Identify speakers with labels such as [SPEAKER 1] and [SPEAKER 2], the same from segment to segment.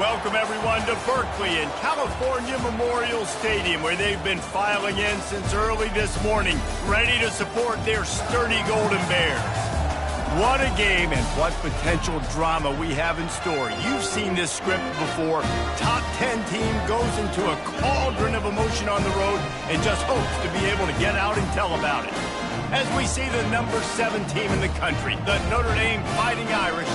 [SPEAKER 1] Welcome, everyone, to Berkeley and California Memorial Stadium, where they've been filing in since early this morning, ready to support their sturdy Golden Bears. What a game and what potential drama we have in store. You've seen this script before. Top 10 team goes into a cauldron of emotion on the road and just hopes to be able to get out and tell about it. As we see the number 7 team in the country, the Notre Dame Fighting Irish,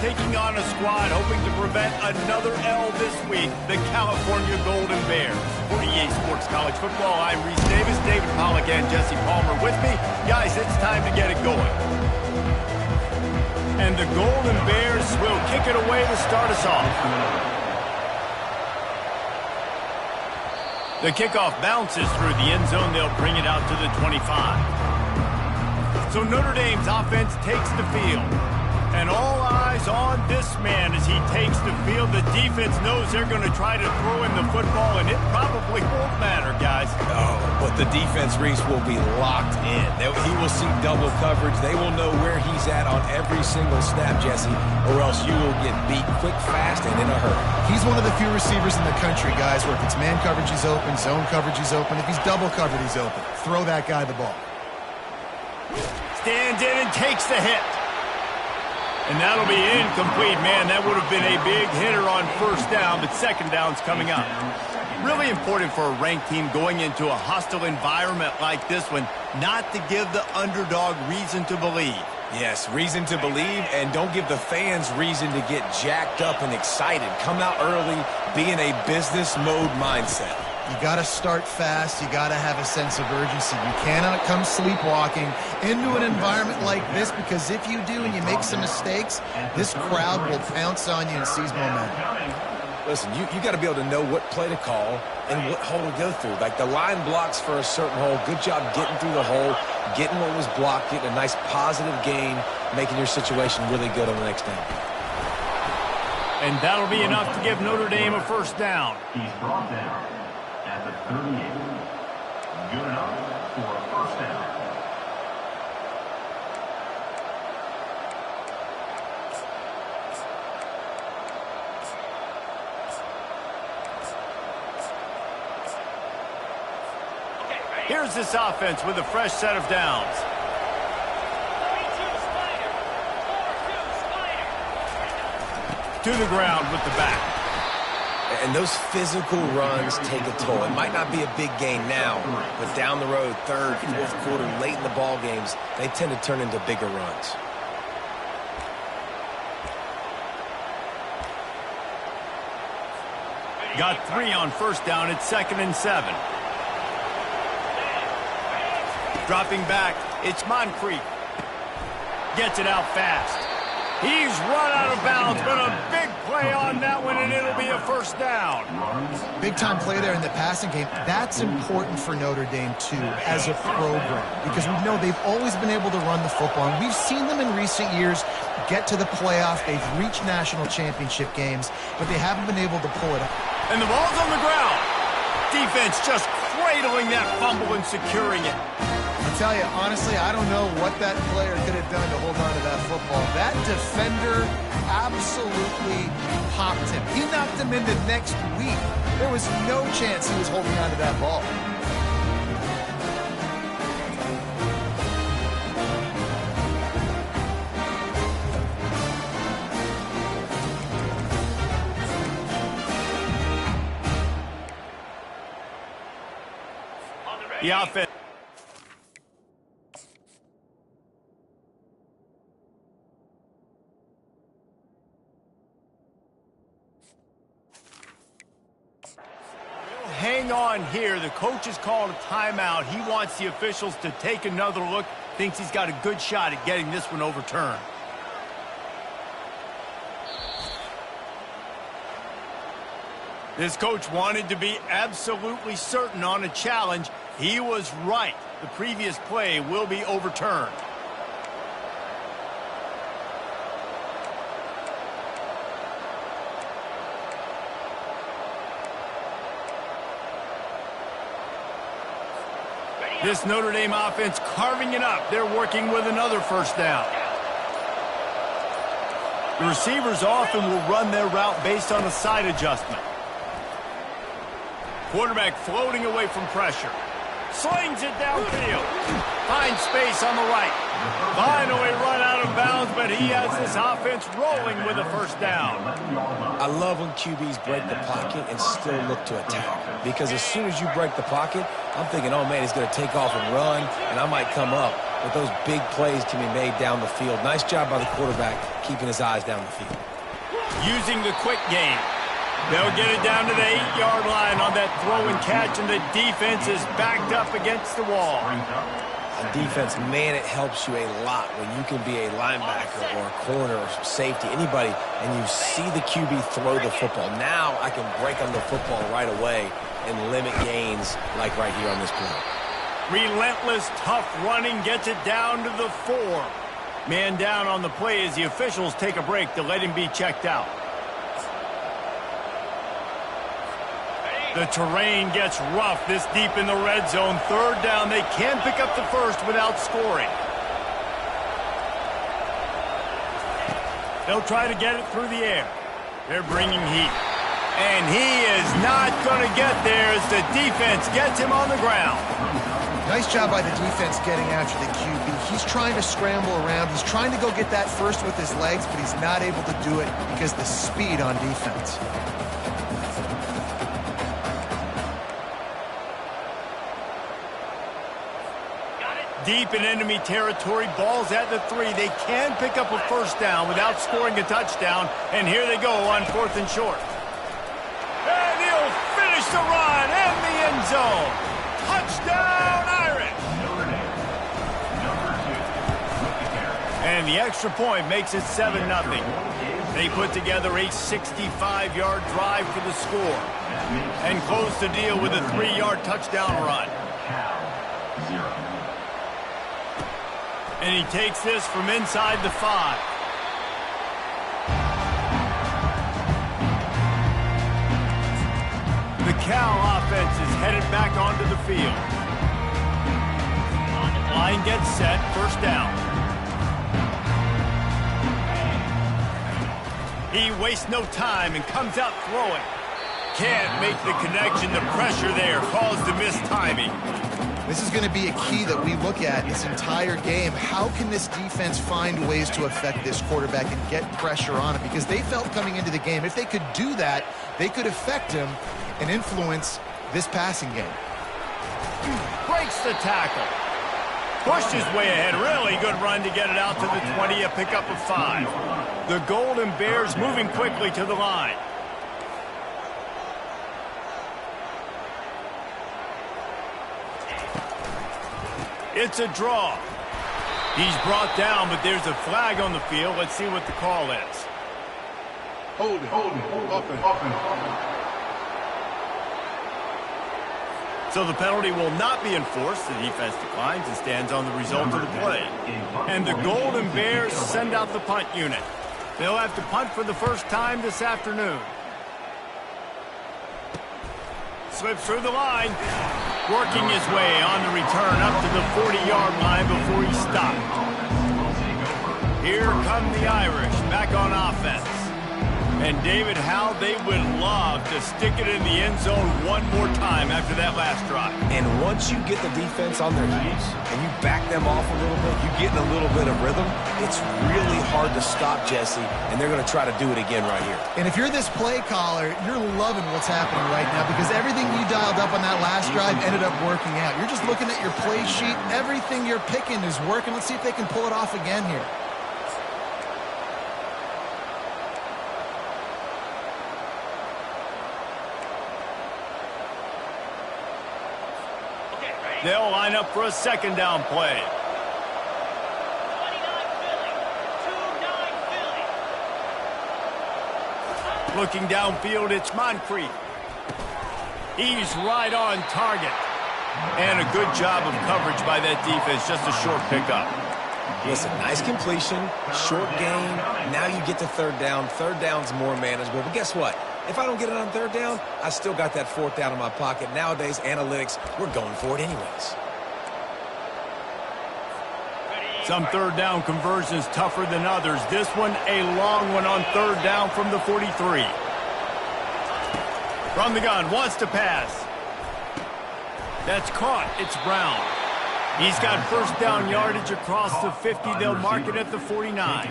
[SPEAKER 1] taking on a squad hoping to prevent another L this week, the California Golden Bears. For EA Sports College Football, I'm Reese Davis, David Pollack, and Jesse Palmer with me. Guys, it's time to get it going. And the Golden Bears will kick it away to start us off. The kickoff bounces through the end zone. They'll bring it out to the 25. So Notre Dame's offense takes the field. And all eyes on this man as he takes the field. The defense knows they're going to try to throw him the football, and it probably won't matter, guys.
[SPEAKER 2] Oh, but the defense, Reese, will be locked in. He will see double coverage. They will know where he's at on every single snap, Jesse, or else you will get beat quick, fast, and in a hurry.
[SPEAKER 3] He's one of the few receivers in the country, guys, where if it's man coverage, he's open, zone coverage, he's open. If he's double covered, he's open. Throw that guy the ball.
[SPEAKER 1] Stands in and takes the hit. And that'll be incomplete. Man, that would have been a big hitter on first down, but second down's coming up. Really important for a ranked team going into a hostile environment like this one, not to give the underdog reason to believe.
[SPEAKER 2] Yes, reason to believe, and don't give the fans reason to get jacked up and excited. Come out early, be in a business mode mindset.
[SPEAKER 3] You got to start fast. You got to have a sense of urgency. You cannot come sleepwalking into an environment like this, because if you do and you make some mistakes, this crowd will pounce on you and seize momentum.
[SPEAKER 2] Listen, you got to be able to know what play to call and what hole to go through. Like the line blocks for a certain hole. Good job getting through the hole, getting what was blocked, getting a nice positive gain, making your situation really good on the next down.
[SPEAKER 1] And that'll be enough to give Notre Dame a first down.
[SPEAKER 4] He's brought down at the 38. Good enough for a first down.
[SPEAKER 1] Here's this offense with a fresh set of downs. To the ground with the back.
[SPEAKER 2] And those physical runs take a toll. It might not be a big gain now, but down the road, third, fourth quarter, late in the ball games, they tend to turn into bigger runs.
[SPEAKER 1] Got 3 on first down. It's 2nd and 7. Dropping back, it's Moncrief. Gets it out fast. He's run out of bounds, but a big play on that one, and it'll be a first down.
[SPEAKER 3] Big-time play there in the passing game. That's important for Notre Dame, too, as a program, because we know they've always been able to run the football, and we've seen them in recent years get to the playoff. They've reached national championship games, but they haven't been able to pull it up.
[SPEAKER 1] And the ball's on the ground. Defense just cradling that fumble and securing it.
[SPEAKER 3] I'll tell you, honestly, I don't know what that player could have done to hold on to that football. That defender absolutely popped him. He knocked him into next week. There was no chance he was holding on to that ball.
[SPEAKER 1] The offense. Hang on here. The coach has called a timeout. He wants the officials to take another look. Thinks he's got a good shot at getting this one overturned. This coach wanted to be absolutely certain on a challenge. He was right. The previous play will be overturned. This Notre Dame offense carving it up. They're working with another first down. The receivers often will run their route based on a side adjustment. Quarterback floating away from pressure. Slings it downfield. Finds space on the right. Finally run out of bounds, but he has this offense rolling with a first down.
[SPEAKER 2] I love when QBs break the pocket and still look to attack. Because as soon as you break the pocket, I'm thinking, oh, man, he's going to take off and run, and I might come up. But those big plays can be made down the field. Nice job by the quarterback keeping his eyes down the field.
[SPEAKER 1] Using the quick game. They'll get it down to the 8-yard line on that throw and catch, and the defense is backed up against the wall.
[SPEAKER 2] On defense, man, it helps you a lot when you can be a linebacker or a corner or safety, anybody, and you see the QB throw the football. Now I can break on the football right away and limit gains like right here on this play.
[SPEAKER 1] Relentless, tough running gets it down to the 4. Man down on the play as the officials take a break to let him be checked out. The terrain gets rough this deep in the red zone. Third down, they can pick up the first without scoring. They'll try to get it through the air. They're bringing heat. And he is not going to get there as the defense gets him on the ground.
[SPEAKER 3] Nice job by the defense getting after the QB. He's trying to scramble around. He's trying to go get that first with his legs, but he's not able to do it because of the speed on defense.
[SPEAKER 1] Deep in enemy territory, ball's at the 3. They can pick up a first down without scoring a touchdown, and here they go on 4th and short. And he'll finish the run in the end zone. Touchdown, Irish! And the extra point makes it 7-0. They put together a 65-yard drive for the score and close the deal with a 3-yard touchdown run. And he takes this from inside the 5. The Cal offense is headed back onto the field. Line gets set, first down. He wastes no time and comes out throwing. Can't make the connection. The pressure there caused the missed timing.
[SPEAKER 3] This is going to be a key that we look at this entire game. How can this defense find ways to affect this quarterback and get pressure on him? Because they felt coming into the game, if they could do that, they could affect him and influence this passing game.
[SPEAKER 1] Breaks the tackle. Pushed his way ahead. Really good run to get it out to the 20, a pickup of 5. The Golden Bears moving quickly to the line. It's a draw. He's brought down, but there's a flag on the field. Let's see what the call is.
[SPEAKER 5] Hold it.
[SPEAKER 1] So the penalty will not be enforced. The defense declines and stands on the result of the play. And the Golden Bears send out the punt unit. They'll have to punt for the first time this afternoon. Slips through the line. Working his way on the return up to the 40-yard line before he stopped. Here come the Irish back on offense. And David, how they would love to stick it in the end zone one more time after that last drive.
[SPEAKER 2] And once you get the defense on their heels and you back them off a little bit, you get in a little bit of rhythm, it's really hard to stop, Jesse, and they're going to try to do it again right here.
[SPEAKER 3] And if you're this play caller, you're loving what's happening right now because everything you dialed up on that last drive ended up working out. You're just looking at your play sheet. Everything you're picking is working. Let's see if they can pull it off again here.
[SPEAKER 1] They'll line up for a second down play. Looking downfield, it's Moncrief. He's right on target. And a good job of coverage by that defense, just a short pickup.
[SPEAKER 2] Listen, nice completion, short gain. Now you get to third down. Third down's more manageable. But guess what? If I don't get it on third down, I still got that fourth down in my pocket. Nowadays, analytics, we're going for it anyways.
[SPEAKER 1] Some third down conversions tougher than others. This one a long one on third down from the 43. From the gun, wants to pass. That's caught. It's Brown. He's got first down yardage across the 50. They'll mark it at the 49.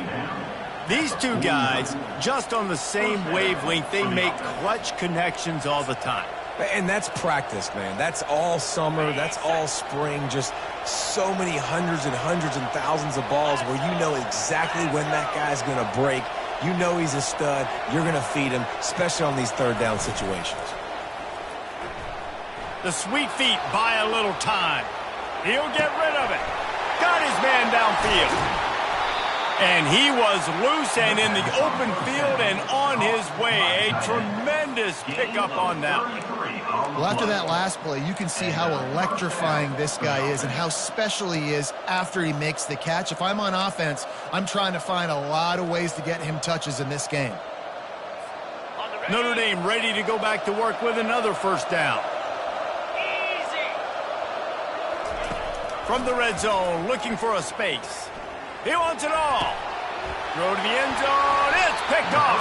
[SPEAKER 1] These two guys, just on the same wavelength, they make clutch connections all the time.
[SPEAKER 2] And that's practice, man. That's all summer. That's all spring. Just so many hundreds and thousands of balls where you know exactly when that guy's going to break. You know he's a stud. You're going to feed him, especially on these third down situations.
[SPEAKER 1] The sweet feet buy a little time. He'll get rid of it. Got his man downfield. And he was loose and in the open field and on his way. A tremendous pickup on that one.
[SPEAKER 3] Well, after that last play, you can see how electrifying this guy is and how special he is after he makes the catch. If I'm on offense, I'm trying to find a lot of ways to get him touches in this game.
[SPEAKER 1] Notre Dame ready to go back to work with another first down. From the red zone, looking for a space. He wants it all. Throw to the end zone. It's picked off.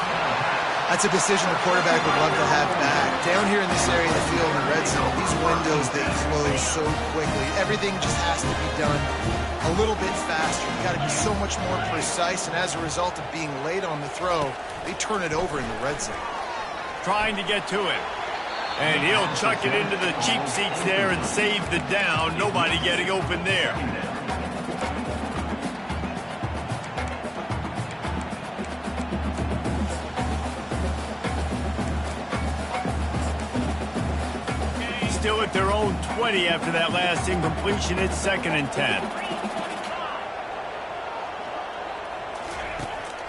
[SPEAKER 3] That's a decision the quarterback would love to have back. Down here in this area of the field in the red zone, these windows, they close so quickly. Everything just has to be done a little bit faster. You've got to be so much more precise, and as a result of being late on the throw, they turn it over in the red zone.
[SPEAKER 1] Trying to get to him. And he'll chuck it into the cheap seats there and save the down. Nobody getting open there. Still at their own 20 after that last incompletion. It's 2nd and 10.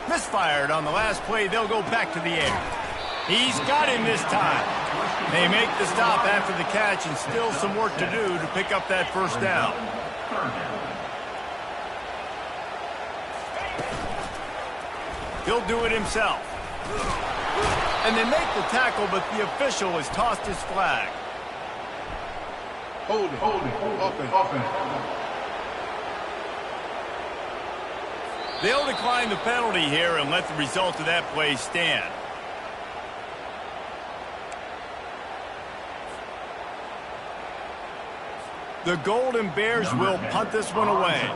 [SPEAKER 1] Misfired on the last play. They'll go back to the air. He's got him this time. They make the stop after the catch and still some work to do to pick up that first down. He'll do it himself. And they make the tackle, but the official has tossed his flag.
[SPEAKER 5] Hold it. Offense.
[SPEAKER 1] They'll decline the penalty here and let the result of that play stand. The Golden Bears will punt this one away.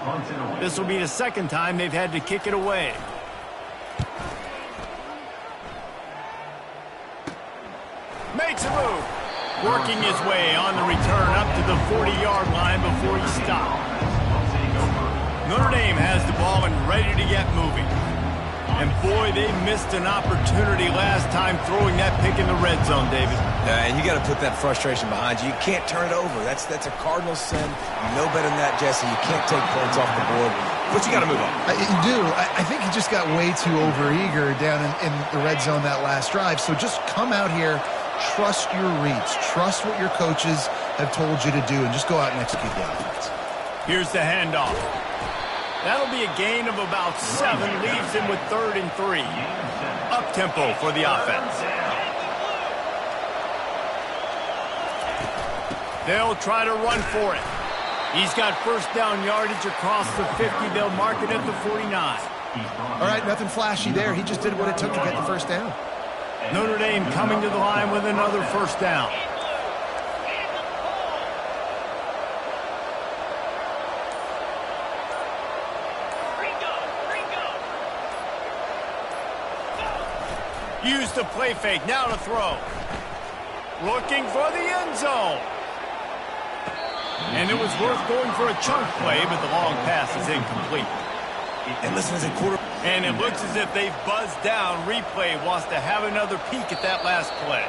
[SPEAKER 1] This will be the second time they've had to kick it away. Makes a move. Working his way on the return up to the 40-yard line before he stopped. Notre Dame has the ball and ready to get moving. And boy, they missed an opportunity last time throwing that pick in the red zone, David.
[SPEAKER 2] And you got to put that frustration behind you. You can't turn it over. That's a cardinal sin. You know better than that, Jesse. You can't take points off the board. But you got to move on.
[SPEAKER 3] You do. I think he just got way too overeager down in the red zone that last drive. So just come out here, trust your reads, trust what your coaches have told you to do, and just go out and execute the offense.
[SPEAKER 1] Here's the handoff. That'll be a gain of about 7, leaves him with 3rd and 3. Up-tempo for the offense. They'll try to run for it. He's got first down yardage across the 50. They'll mark it at the 49.
[SPEAKER 3] All right, nothing flashy there. He just did what it took to get the first down.
[SPEAKER 1] Notre Dame coming to the line with another first down. Use the play fake, now to throw. Looking for the end zone. And it was worth going for a chunk play, but the long pass is incomplete.
[SPEAKER 2] And listen, as a quarter...
[SPEAKER 1] And it looks as if they've buzzed down. Replay wants to have another peek at that last play.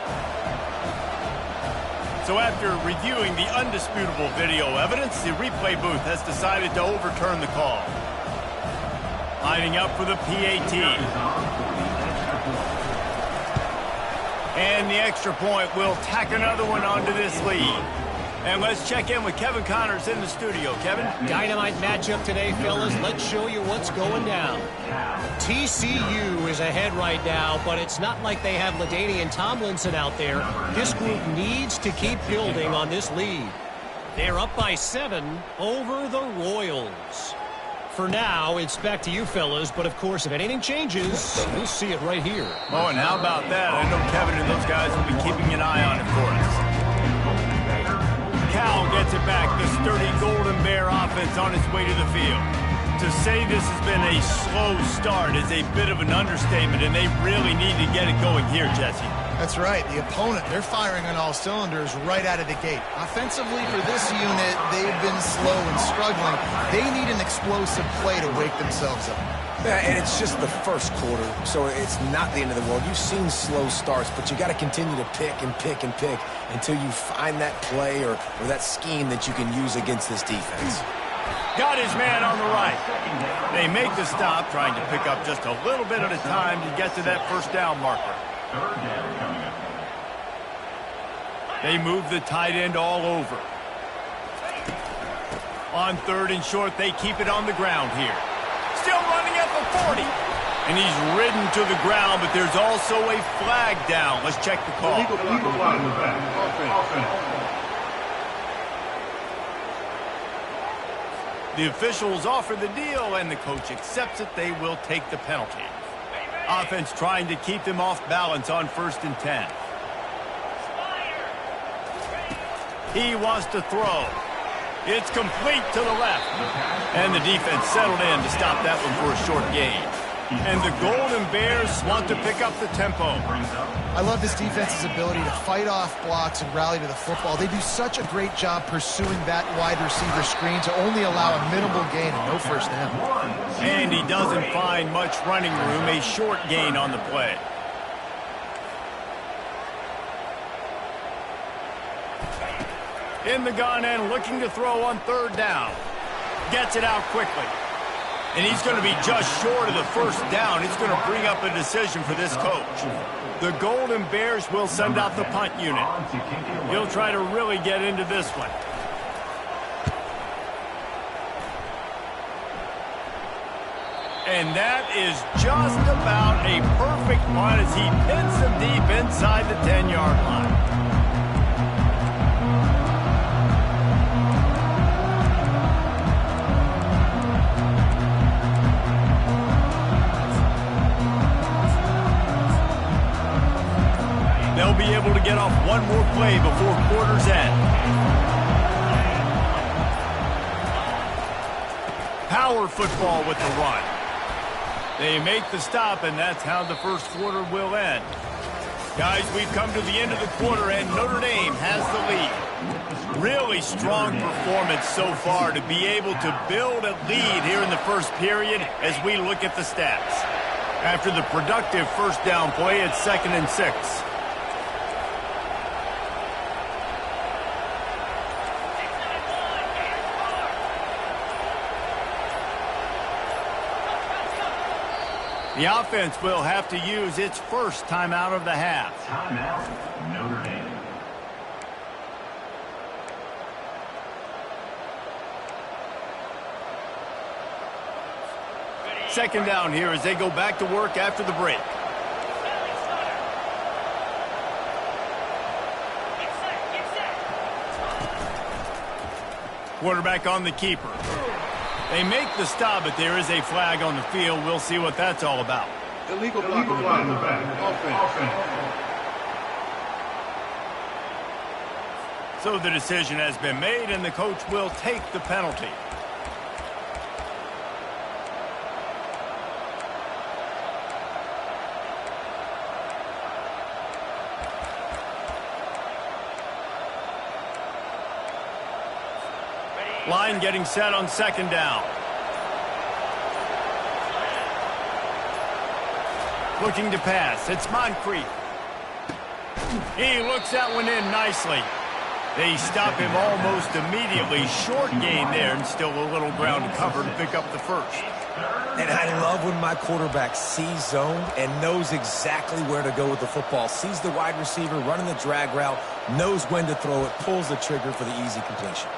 [SPEAKER 1] So after reviewing the undisputable video evidence, the replay booth has decided to overturn the call. Lining up for the PAT. And the extra point will tack another one onto this lead. And let's check in with Kevin Connors in the studio. Kevin?
[SPEAKER 6] Dynamite matchup today, fellas. Let's show you what's going down. TCU is ahead right now, but it's not like they have LaDainian Tomlinson out there. This group needs to keep building on this lead. They're up by 7 over the Royals. for now, it's back to you fellas. But, of course, if anything changes, we'll see it right here.
[SPEAKER 1] Oh, and how about that? I know Kevin and those guys will be keeping an eye on it for us. Cal gets it back. The sturdy Golden Bear offense on its way to the field. To say this has been a slow start is a bit of an understatement, and they really need to get it going here, Jesse.
[SPEAKER 3] That's right. The opponent, they're firing on all cylinders right out of the gate. Offensively, for this unit, they've been slow and struggling. They need an explosive play to wake themselves up.
[SPEAKER 2] Yeah, and it's just the first quarter, so it's not the end of the world. You've seen slow starts, but you got to continue to pick and pick and pick until you find that play or that scheme that you can use against this defense.
[SPEAKER 1] Got his man on the right. They make the stop, trying to pick up just a little bit at a time to get to that first down marker.
[SPEAKER 4] Third down coming up.
[SPEAKER 1] They move the tight end all over. On third and short, they keep it on the ground here. Still running at the 40. And he's ridden to the ground, but there's also a flag down. Let's check the call.
[SPEAKER 5] Illegal flag in the back. Offense.
[SPEAKER 1] The officials offer the deal, and the coach accepts it. They will take the penalty. Offense trying to keep them off balance on 1st and 10. He wants to throw. It's complete to the left. And the defense settled in to stop that one for a short gain. And the Golden Bears want to pick up the tempo.
[SPEAKER 3] I love this defense's ability to fight off blocks and rally to the football. They do such a great job pursuing that wide receiver screen to only allow a minimal gain and no first down.
[SPEAKER 1] And he doesn't find much running room, a short gain on the play. In the gun and looking to throw on 3rd down. Gets it out quickly. And he's going to be just short of the first down. It's going to bring up a decision for this coach. The Golden Bears will send out the punt unit. He'll try to really get into this one. And that is just about a perfect punt as he pins them deep inside the 10-yard line. They'll be able to get off one more play before quarter's end. Power football with the run. They make the stop, and that's how the first quarter will end. Guys, we've come to the end of the quarter, and Notre Dame has the lead. Really strong performance so far to be able to build a lead here in the first period as we look at the stats. After the productive first down play, it's 2nd and 6. The offense will have to use its first timeout of the half.
[SPEAKER 4] Timeout, Notre Dame.
[SPEAKER 1] Second down here as they go back to work after the break. Quarterback on the keeper. They make the stop, but there is a flag on the field. We'll see what that's all about.
[SPEAKER 5] Illegal flag in the back. Offense.
[SPEAKER 1] So the decision has been made, and the coach will take the penalty. Line getting set on 2nd down. Looking to pass. It's Moncrief. He looks that one in nicely. They stop him almost immediately. Short gain there, and still a little ground to cover to pick up the first.
[SPEAKER 2] And I love when my quarterback sees zone and knows exactly where to go with the football. Sees the wide receiver running the drag route, knows when to throw it, pulls the trigger for the easy completion.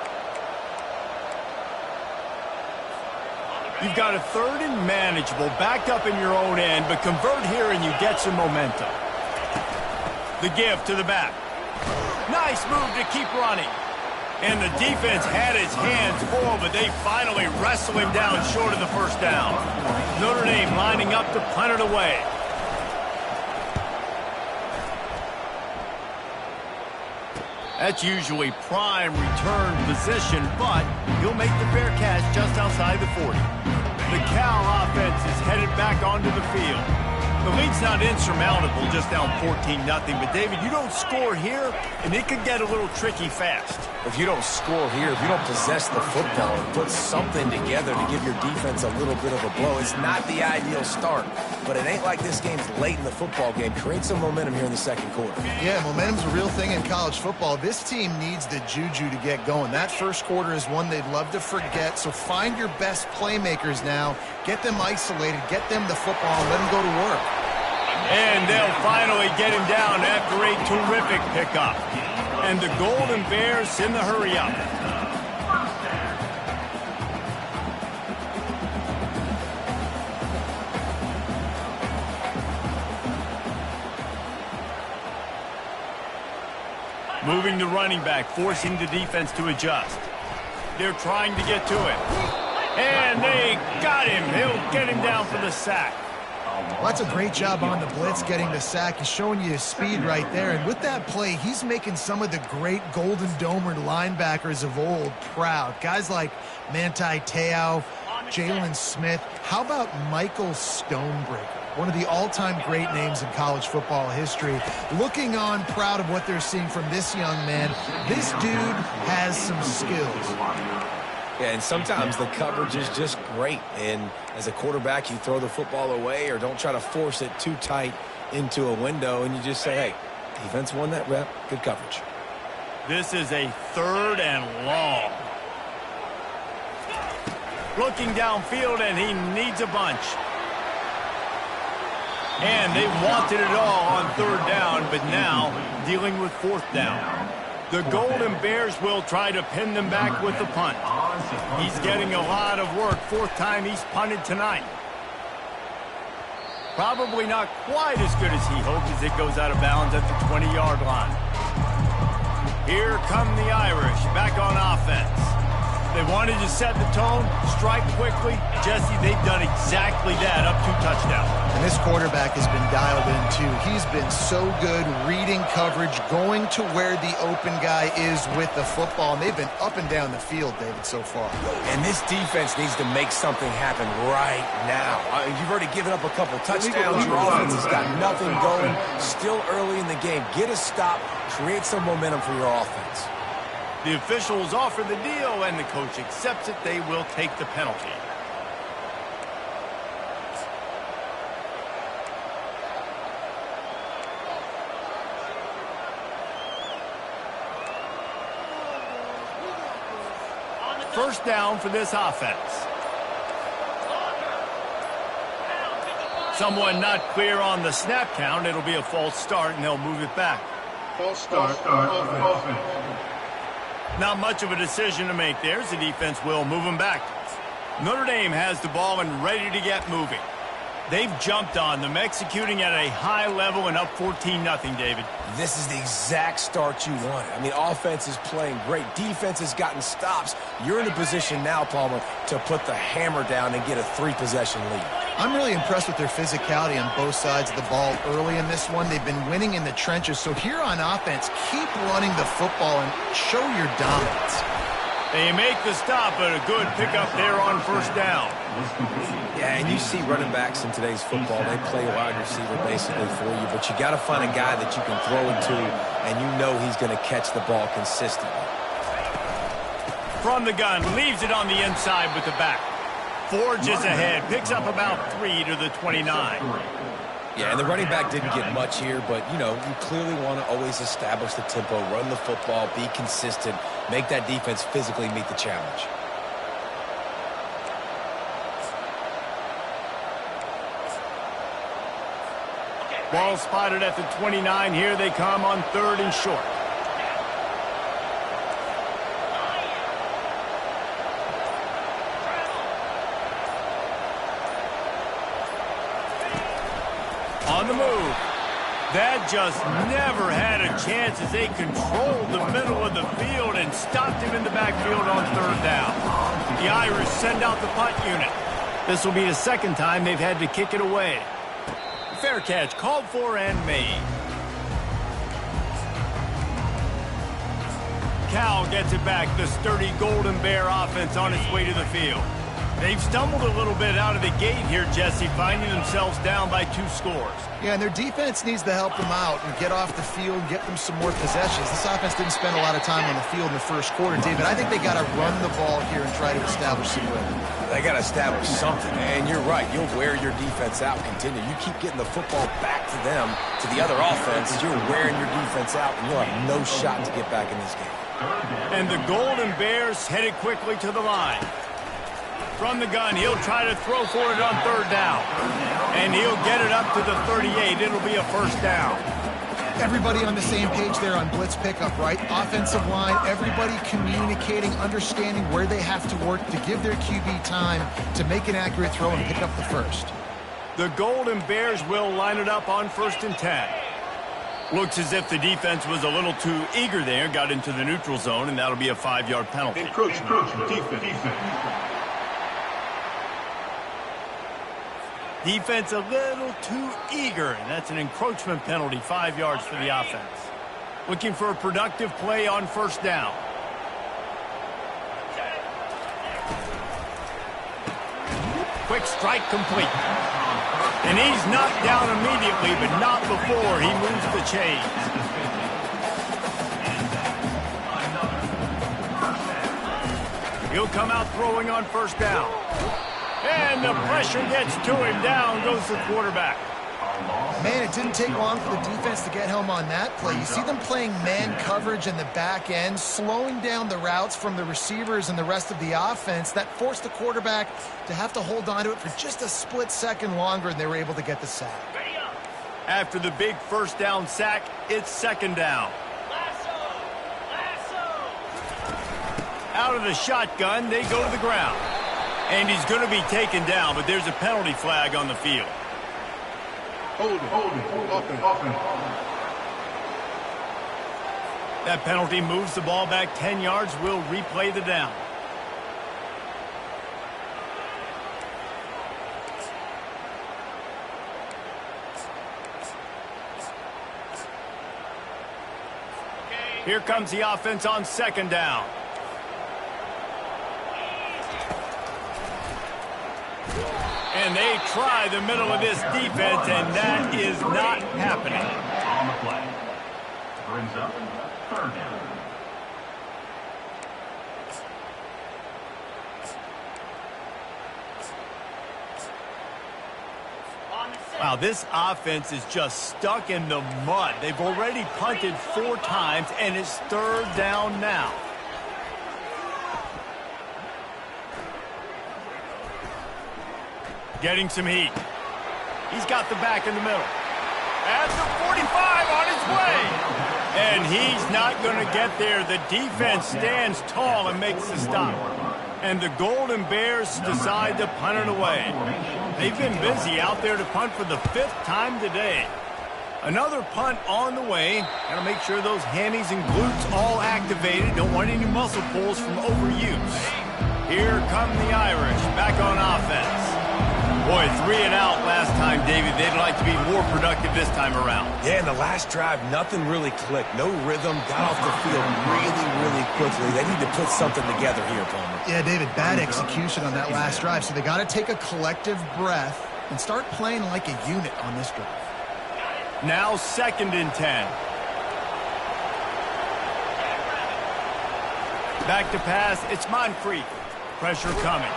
[SPEAKER 1] You've got a 3rd and manageable, backed up in your own end, but convert here and you get some momentum. The give to the back. Nice move to keep running. And the defense had his hands full, but they finally wrestle him down short of the first down. Notre Dame lining up to punt it away. That's usually prime return position, but he'll make the fair catch just outside the 40. The Cal offense is headed back onto the field. The lead's not insurmountable, just down 14-0. But, David, you don't score here, and it could get a little tricky fast.
[SPEAKER 2] If you don't score here, if you don't possess the football and put something together to give your defense a little bit of a blow, it's not the ideal start. But it ain't like this game's late in the football game. Create some momentum here in the second quarter.
[SPEAKER 3] Yeah, momentum's a real thing in college football. This team needs the juju to get going. That first quarter is one they'd love to forget. So find your best playmakers now. Get them isolated. Get them the football and let them go to work.
[SPEAKER 1] And they'll finally get him down after a terrific pickup. And the Golden Bears in the hurry-up. Moving the running back, forcing the defense to adjust. They're trying to get to it. And they got him. He'll get him down for the sack.
[SPEAKER 3] Well, that's a great job on the blitz, getting the sack. He's showing you his speed right there. And with that play, he's making some of the great Golden Domer linebackers of old proud. Guys like Manti Te'o, Jalen Smith. How about Michael Stonebreaker? One of the all-time great names in college football history. Looking on, proud of what they're seeing from this young man. This dude has some skills.
[SPEAKER 2] Yeah, and sometimes the coverage is just great. And as a quarterback, you throw the football away or don't try to force it too tight into a window, and you just say, hey, defense won that rep. Good coverage.
[SPEAKER 1] This is a 3rd and long. Looking downfield, and he needs a bunch. And they wanted it all on 3rd down, but now dealing with 4th down. The Golden Bears will try to pin them back with the punt. He's getting a lot of work. 4th time he's punted tonight. Probably not quite as good as he hoped as it goes out of bounds at the 20-yard line. Here come the Irish back on offense. They wanted to set the tone, strike quickly. Jesse, they've done exactly that, up 2 touchdowns.
[SPEAKER 3] And this quarterback has been dialed in, too. He's been so good reading coverage, going to where the open guy is with the football. And they've been up and down the field, David, so far.
[SPEAKER 2] And this defense needs to make something happen right now. You've already given up a couple touchdowns. Your offense has got nothing going. Still early in the game. Get a stop. Create some momentum for your offense.
[SPEAKER 1] The officials offer the deal, and the coach accepts it. They will take the penalty. First down for this offense. Someone not clear on the snap count. It'll be a false start, and they'll move it back.
[SPEAKER 5] False start. Offense.
[SPEAKER 1] Not much of a decision to make there, as the defense will move them back. Notre Dame has the ball and ready to get moving. They've jumped on them, executing at a high level and up 14-0, David.
[SPEAKER 2] This is the exact start you wanted. I mean, offense is playing great. Defense has gotten stops. You're in a position now, Palmer, to put the hammer down and get a 3-possession lead.
[SPEAKER 3] I'm really impressed with their physicality on both sides of the ball early in this one. They've been winning in the trenches. So here on offense, keep running the football and show your dominance.
[SPEAKER 1] They make the stop, but a good pickup there on first down.
[SPEAKER 2] Yeah, and you see running backs in today's football, they play wide receiver basically for you, but you got to find a guy that you can throw it to, and you know he's going to catch the ball consistently.
[SPEAKER 1] From the gun, leaves it on the inside with the back. Forges ahead, picks up about 3 to the 29.
[SPEAKER 2] Yeah, and the running back didn't get much here, but, you know, you clearly want to always establish the tempo, run the football, be consistent, make that defense physically meet the challenge.
[SPEAKER 1] Ball spotted at the 29. Here they come on 3rd and short. On the move. That just never had a chance as they controlled the middle of the field and stopped him in the backfield on third down. The Irish send out the punt unit. This will be the second time they've had to kick it away. Fair catch called for and made. Cal gets it back. The sturdy Golden Bear offense on its way to the field. They've stumbled a little bit out of the gate here, Jesse, finding themselves down by 2 scores.
[SPEAKER 3] Yeah, and their defense needs to help them out and get off the field, get them some more possessions. This offense didn't spend a lot of time on the field in the first quarter, David. I think they got to run the ball here and try to establish some rhythm.
[SPEAKER 2] They got to establish something, and you're right. You'll wear your defense out, continue. You keep getting the football back to them, to the other offense, you're wearing your defense out, and you'll have no shot to get back in this game.
[SPEAKER 1] And the Golden Bears headed quickly to the line. From the gun, he'll try to throw for it on third down. And he'll get it up to the 38. It'll be a first down.
[SPEAKER 3] Everybody on the same page there on blitz pickup, right? Offensive line, everybody communicating, understanding where they have to work to give their QB time to make an accurate throw and pick up the first.
[SPEAKER 1] The Golden Bears will line it up on 1st and 10. Looks as if the defense was a little too eager there, got into the neutral zone, and that'll be a 5-yard penalty.
[SPEAKER 5] Encroachment. Defense.
[SPEAKER 1] Defense a little too eager, and that's an encroachment penalty, 5 yards for the offense. Looking for a productive play on first down. Quick strike complete. And he's knocked down immediately, but not before he moves the chains. He'll come out throwing on first down. And the pressure gets to him. Down goes the quarterback.
[SPEAKER 3] Man, it didn't take long for the defense to get home on that play. You see them playing man coverage in the back end, slowing down the routes from the receivers and the rest of the offense. That forced the quarterback to have to hold on to it for just a split second longer, and they were able to get the sack.
[SPEAKER 1] After the big first down sack, it's second down. Out of the shotgun, they go to the ground. And he's going to be taken down, but there's a penalty flag on the field.
[SPEAKER 5] Hold it. Offense.
[SPEAKER 1] That penalty moves the ball back 10 yards. We'll replay the down. Here comes the offense on second down. And they try the middle of this defense, and that is not happening.
[SPEAKER 4] On the play. Brings up third down.
[SPEAKER 1] Wow, this offense is just stuck in the mud. They've already punted 4 times, and it's third down now. Getting some heat. He's got the back in the middle. At the 45 on its way. And he's not going to get there. The defense stands tall and makes the stop. And the Golden Bears decide to punt it away. They've been busy out there to punt for the 5th time today. Another punt on the way. Got to make sure those hammies and glutes all activated. Don't want any muscle pulls from overuse. Here come the Irish back on offense. Boy, 3 and out last time, David. They'd like to be more productive this time around.
[SPEAKER 2] Yeah, in the last drive, nothing really clicked. No rhythm, got off the field really quickly. They need to put something together here, Palmer.
[SPEAKER 3] Yeah, David, bad execution on that last drive. So they got to take a collective breath and start playing like a unit on this drive.
[SPEAKER 1] Now 2nd and 10. Back to pass. It's Moncrief. Pressure coming.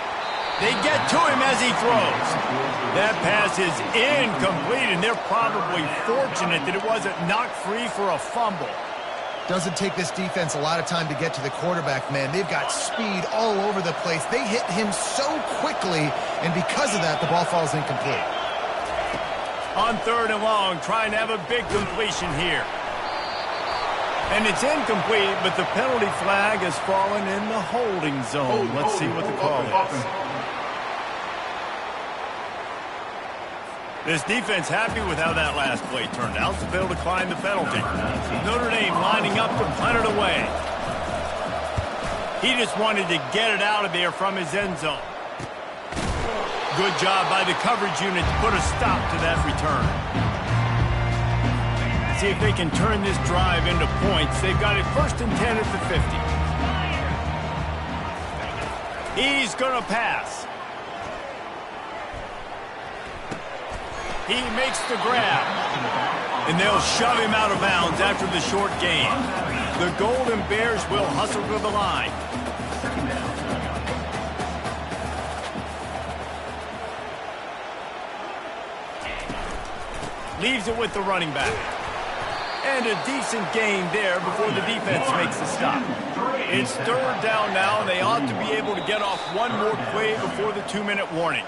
[SPEAKER 1] They get to him as he throws. That pass is incomplete, and they're probably fortunate that it wasn't knocked free for a fumble.
[SPEAKER 3] Doesn't take this defense a lot of time to get to the quarterback, man. They've got speed all over the place. They hit him so quickly, and because of that, the ball falls incomplete.
[SPEAKER 1] On 3rd and long, trying to have a big completion here. And it's incomplete, but the penalty flag has fallen in the holding zone. Let's see what the call is. This defense happy with how that last play turned out, so they'll decline the penalty. Notre Dame lining up to punt it away. He just wanted to get it out of there from his end zone. Good job by the coverage unit to put a stop to that return. See if they can turn this drive into points. They've got it 1st and 10 at the 50. He's going to pass. He makes the grab. And they'll shove him out of bounds after the short gain. The Golden Bears will hustle to the line. Leaves it with the running back. And a decent gain there before the defense makes the stop. It's 3rd down now, and they ought to be able to get off one more play before the 2-minute warning.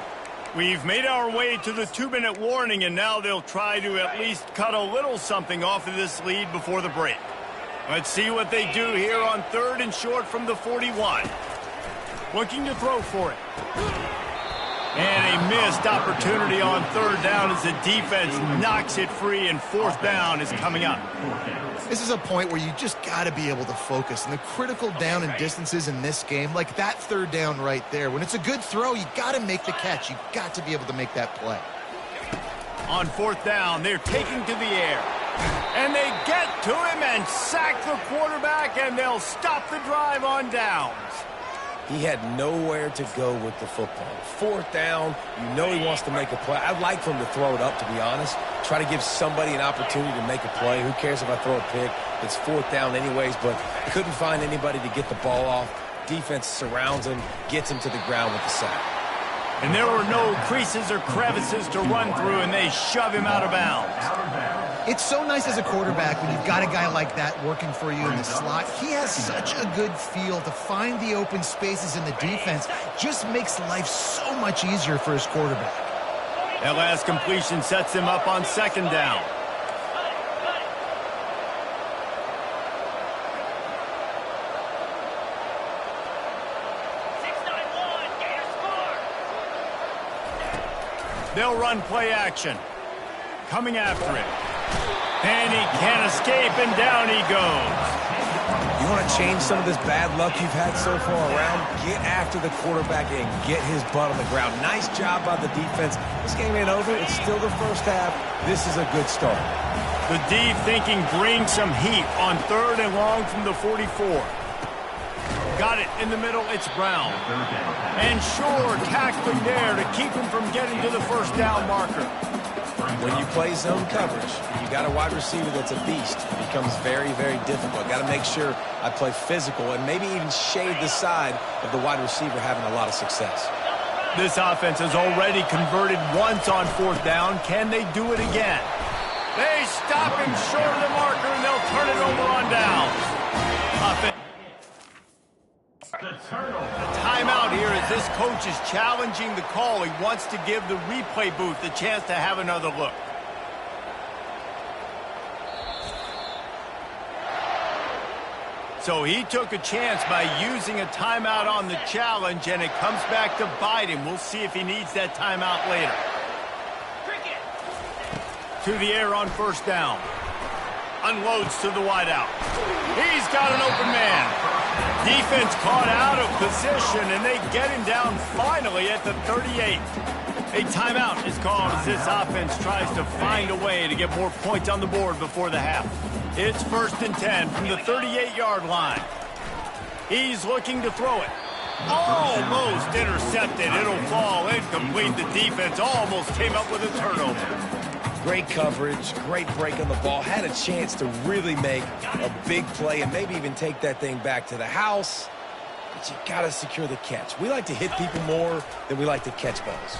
[SPEAKER 1] We've made our way to the 2-minute warning, and now they'll try to at least cut a little something off of this lead before the break. Let's see what they do here on 3rd and short from the 41. Looking to throw for it. And a missed opportunity on 3rd down as the defense knocks it free, and 4th down is coming up.
[SPEAKER 3] This is a point where you just got to be able to focus. And the critical down and distances in this game, like that 3rd down right there, when it's a good throw, you got to make the catch. You got to be able to make that play.
[SPEAKER 1] On 4th down, they're taking to the air. And they get to him and sack the quarterback, and they'll stop the drive on downs.
[SPEAKER 2] He had nowhere to go with the football. 4th down, you know he wants to make a play. I'd like for him to throw it up, to be honest. Try to give somebody an opportunity to make a play. Who cares if I throw a pick? It's 4th down anyways, but couldn't find anybody to get the ball off. Defense surrounds him, gets him to the ground with the sack.
[SPEAKER 1] And there were no creases or crevices to run through, and they shove him out of bounds.
[SPEAKER 3] It's so nice as a quarterback when you've got a guy like that working for you in the slot. He has such a good feel to find the open spaces in the defense. Just makes life so much easier for his quarterback.
[SPEAKER 1] That last completion sets him up on 2nd down. They'll run play action. Coming after him. And he can't escape, and down he goes.
[SPEAKER 2] You want to change some of this bad luck you've had so far around? Get after the quarterback and get his butt on the ground. Nice job by the defense. This game ain't over. It's still the 1st half. This is a good start.
[SPEAKER 1] The D thinking bring some heat on 3rd and long from the 44. Got it in the middle. It's Brown. And Shore tackling there to keep him from getting to the 1st down marker.
[SPEAKER 2] When you play zone coverage, you got a wide receiver that's a beast. It becomes very, very difficult. Got to make sure I play physical and maybe even shade the side of the wide receiver having a lot of success.
[SPEAKER 1] This offense has already converted once on 4th down. Can they do it again? They stop him short of the marker, and they'll turn it over on downs. The timeout here as this coach is challenging the call. He wants to give the replay booth a chance to have another look. So he took a chance by using a timeout on the challenge, and it comes back to bite him. We'll see if he needs that timeout later. To the air on 1st down. Unloads to the wideout. He's got an open man. Defense caught out of position, and they get him down finally at the 38. A timeout is called as this offense tries to find a way to get more points on the board before the half. It's 1st and 10 from the 38-yard line. He's looking to throw it. Almost intercepted. It'll fall incomplete. The defense almost came up with a turnover.
[SPEAKER 2] Great coverage, great break on the ball. Had a chance to really make a big play and maybe even take that thing back to the house. But you got to secure the catch. We like to hit people more than we like to catch balls.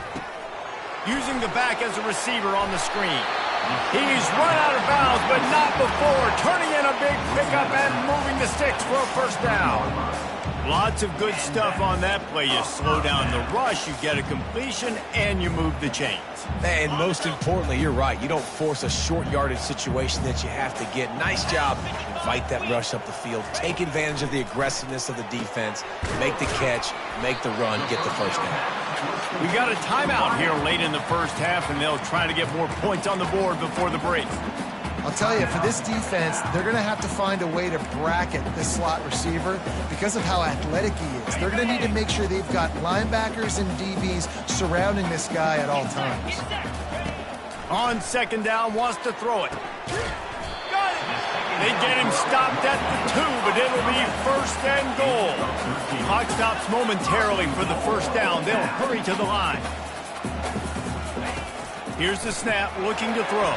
[SPEAKER 1] Using the back as a receiver on the screen. He's run out of bounds, but not before. Turning in a big pickup and moving the sticks for a 1st down. Lots of good stuff on that play. You slow down the rush, you get a completion, and you move the chains.
[SPEAKER 2] And most importantly, you're right. You don't force a short yardage situation that you have to get. Nice job. Invite that rush up the field. Take advantage of the aggressiveness of the defense. Make the catch, make the run, get the 1st down.
[SPEAKER 1] We got a timeout here late in the first half, and they'll try to get more points on the board before the break.
[SPEAKER 3] I'll tell you, for this defense, they're going to have to find a way to bracket this slot receiver because of how athletic he is. They're going to need to make sure they've got linebackers and DBs surrounding this guy at all times.
[SPEAKER 1] On second down, wants to throw it. Got it! They get him stopped at the 2, but it'll be first and goal. Clock stops momentarily for the first down. They'll hurry to the line. Here's the snap, looking to throw.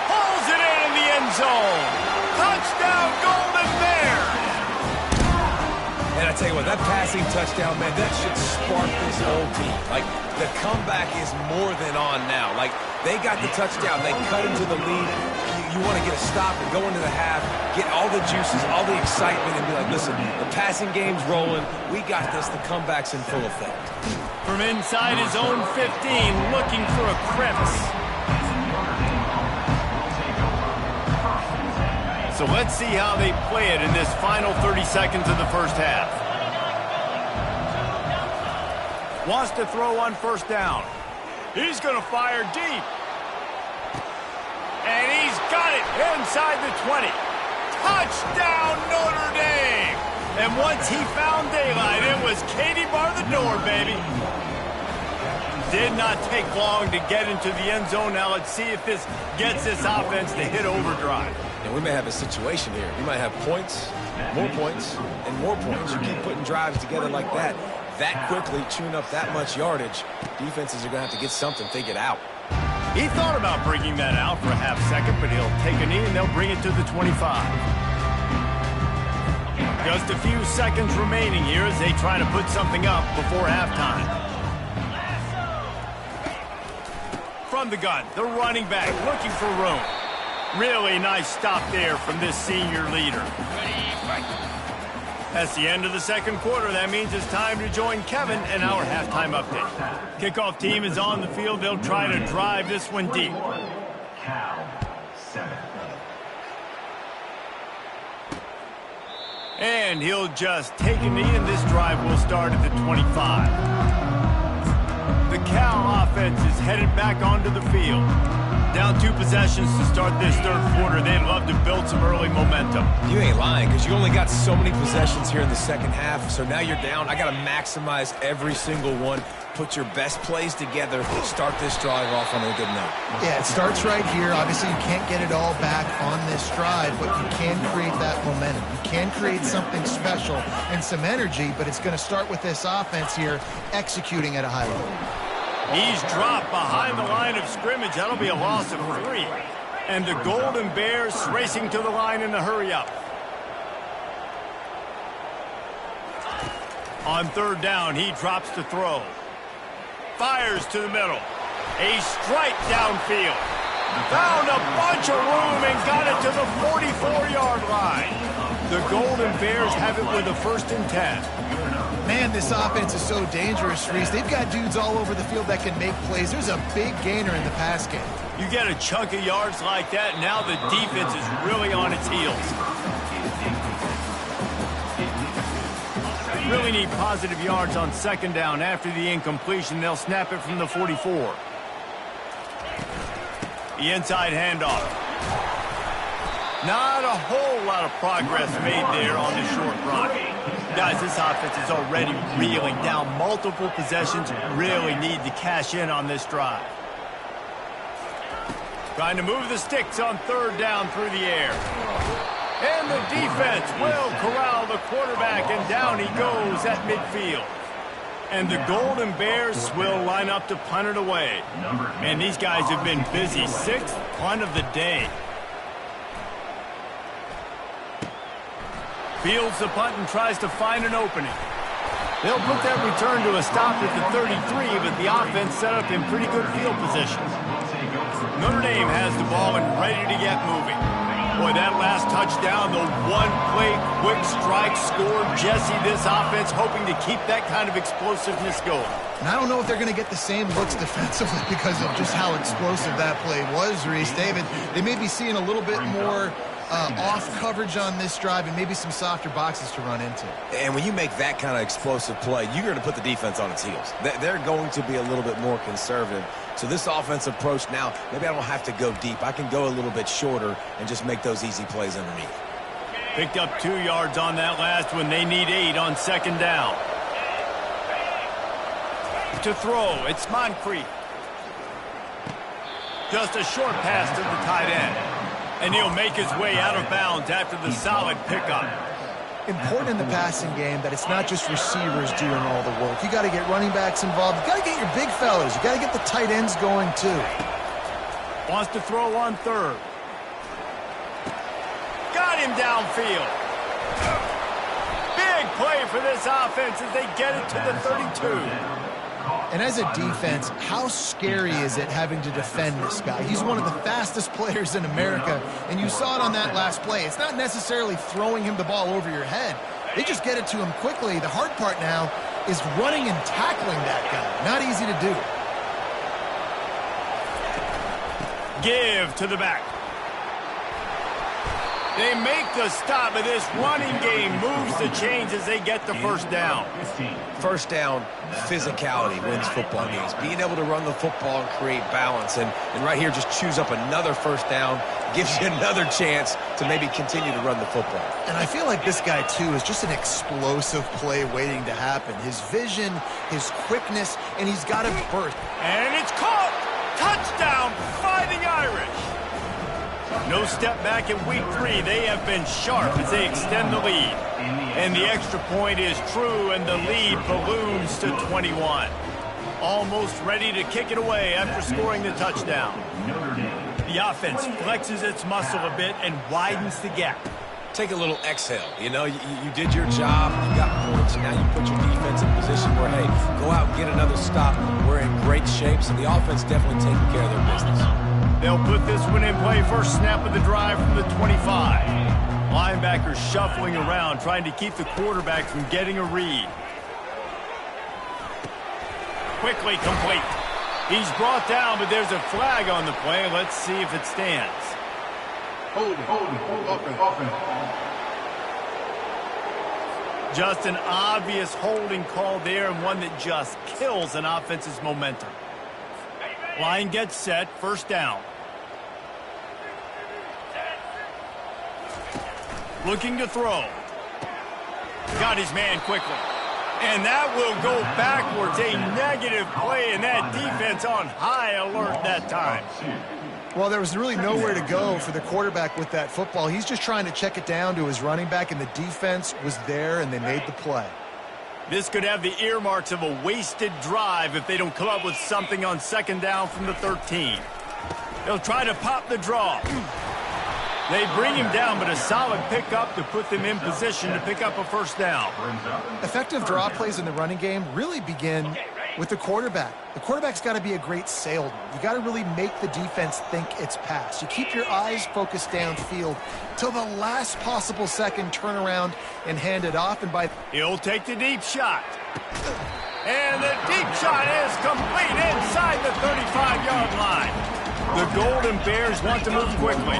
[SPEAKER 1] Pulls it in the end zone. Touchdown, Golden Bears!
[SPEAKER 2] And I tell you what, that passing touchdown, man, that should spark this whole team. Like, the comeback is more than on now. Like, they got the touchdown. They cut into the lead. You want to get a stop and go into the half, get all the juices, all the excitement, and be like, listen, the passing game's rolling. We got this. The comeback's in full effect.
[SPEAKER 1] From inside his own 15, looking for a crevice. So let's see how they play it in this final 30 seconds of the first half. Wants to throw on first down. He's going to fire deep. And he's got it inside the 20. Touchdown, Notre Dame! And once he found daylight, it was Katie bar the door, baby. Did not take long to get into the end zone. Now let's see if this gets this offense to hit overdrive.
[SPEAKER 2] And we may have a situation here. You might have points, and more points. You keep putting drives together like that quickly, chewing up that much yardage, defenses are going to have to get something figured out.
[SPEAKER 1] He thought about bringing that out for a half second, but he'll take a knee and they'll bring it to the 25. Just a few seconds remaining here as they try to put something up before halftime. From the gun, the running back looking for room. Really nice stop there from this senior leader. That's the end of the second quarter. That means it's time to join Kevin in our halftime update. Kickoff team is on the field. They'll try to drive this one deep. And he'll just take a knee, and this drive will start at the 25. The Cal offense is headed back onto the field. Down 2 possessions to start this third quarter. They'd love to build some early momentum.
[SPEAKER 2] You ain't lying, because you only got so many possessions here in the second half, so now you're down. I got to maximize every single one. Put your best plays together. Start this drive off on a good note.
[SPEAKER 3] Yeah, it starts right here. Obviously, you can't get it all back on this drive, but you can create that momentum. You can create something special and some energy, but it's going to start with this offense here executing at a high level.
[SPEAKER 1] He's dropped behind the line of scrimmage. That'll be a loss of 3. And the Golden Bears racing to the line in the hurry-up. On third down, he drops to throw. Fires to the middle. A strike downfield. Found a bunch of room and got it to the 44-yard line. The Golden Bears have it with a 1st and 10.
[SPEAKER 3] Man, this offense is so dangerous, Reese. They've got dudes all over the field that can make plays. There's a big gainer in the pass game.
[SPEAKER 1] You get a chunk of yards like that, now the defense is really on its heels. Really need positive yards on second down. After the incompletion, they'll snap it from the 44. The inside handoff. Not a whole lot of progress made there on the short run. Guys, this offense is already reeling down multiple possessions. Really need to cash in on this drive. Trying to move the sticks on third down through the air. And the defense will corral the quarterback, and down he goes at midfield. And the Golden Bears will line up to punt it away. And these guys have been busy. 6th punt of the day. Fields the punt and tries to find an opening. They'll put that return to a stop at the 33, but the offense set up in pretty good field position. Notre Dame has the ball and ready to get moving. Boy, that last touchdown, the one-play quick strike scored. Jesse, this offense hoping to keep that kind of explosiveness going.
[SPEAKER 3] And I don't know if they're going to get the same looks defensively because of just how explosive that play was, Reese. David, they may be seeing a little bit more off coverage on this drive and maybe some softer boxes to run into.
[SPEAKER 2] And when you make that kind of explosive play, you're going to put the defense on its heels. They're going to be a little bit more conservative. So this offensive approach now, maybe I don't have to go deep. I can go a little bit shorter and just make those easy plays underneath.
[SPEAKER 1] Picked up 2 yards on that last one. They need 8 on second down. To throw, it's Moncrief. Just a short pass to the tight end. And he'll make his way out of bounds after the solid pickup.
[SPEAKER 3] Important in the passing game that it's not just receivers doing all the work. You got to get running backs involved. You got to get your big fellas. You got to get the tight ends going too.
[SPEAKER 1] Wants to throw on third. Got him downfield. Big play for this offense as they get it to the 32.
[SPEAKER 3] And as a defense, how scary is it having to defend this guy? He's one of the fastest players in America, and you saw it on that last play. It's not necessarily throwing him the ball over your head. They just get it to him quickly. The hard part now is running and tackling that guy. Not easy to do.
[SPEAKER 1] Give to the back. They make the stop, but this running game moves the chains as they get the first down.
[SPEAKER 2] First down, physicality wins football games. Being able to run the football and create balance. And right here, just choose up another first down, gives you another chance to maybe continue to run the football.
[SPEAKER 3] And I feel like this guy, too, is just an explosive play waiting to happen. His vision, his quickness, and he's got a burst.
[SPEAKER 1] And it's caught! Touchdown, Fighting Irish! No step back in week 3. They have been sharp as they extend the lead. And the extra point is true, and the lead balloons to 21. Almost ready to kick it away after scoring the touchdown. The offense flexes its muscle a bit and widens the gap.
[SPEAKER 2] Take a little exhale. You know, you did your job, you got points, now you put your defense in a position where, hey, go out and get another stop. We're in great shape, so the offense definitely taking care of their business.
[SPEAKER 1] They'll put this one in play. First snap of the drive from the 25. Linebackers shuffling around, trying to keep the quarterback from getting a read. Quickly complete. He's brought down, but there's a flag on the play. Let's see if it stands.
[SPEAKER 5] Hold offense.
[SPEAKER 1] Just an obvious holding call there, and one that just kills an offense's momentum. Line gets set, first down. Looking to throw. Got his man quickly. And that will go backwards. A negative play, and that defense on high alert that time.
[SPEAKER 3] Well, there was really nowhere to go for the quarterback with that football. He's just trying to check it down to his running back, and the defense was there, and they made the play.
[SPEAKER 1] This could have the earmarks of a wasted drive if they don't come up with something on second down from the 13. They'll try to pop the draw. They bring him down, but a solid pickup to put them in position to pick up a first down.
[SPEAKER 3] Effective draw plays in the running game really begin with the quarterback. The quarterback's got to be a great salesman. You got to really make the defense think it's pass. You keep your eyes focused downfield till the last possible second, turn around and hand it off. And
[SPEAKER 1] he'll take the deep shot. And the deep shot is complete inside the 35-yard line. The Golden Bears want to move quickly.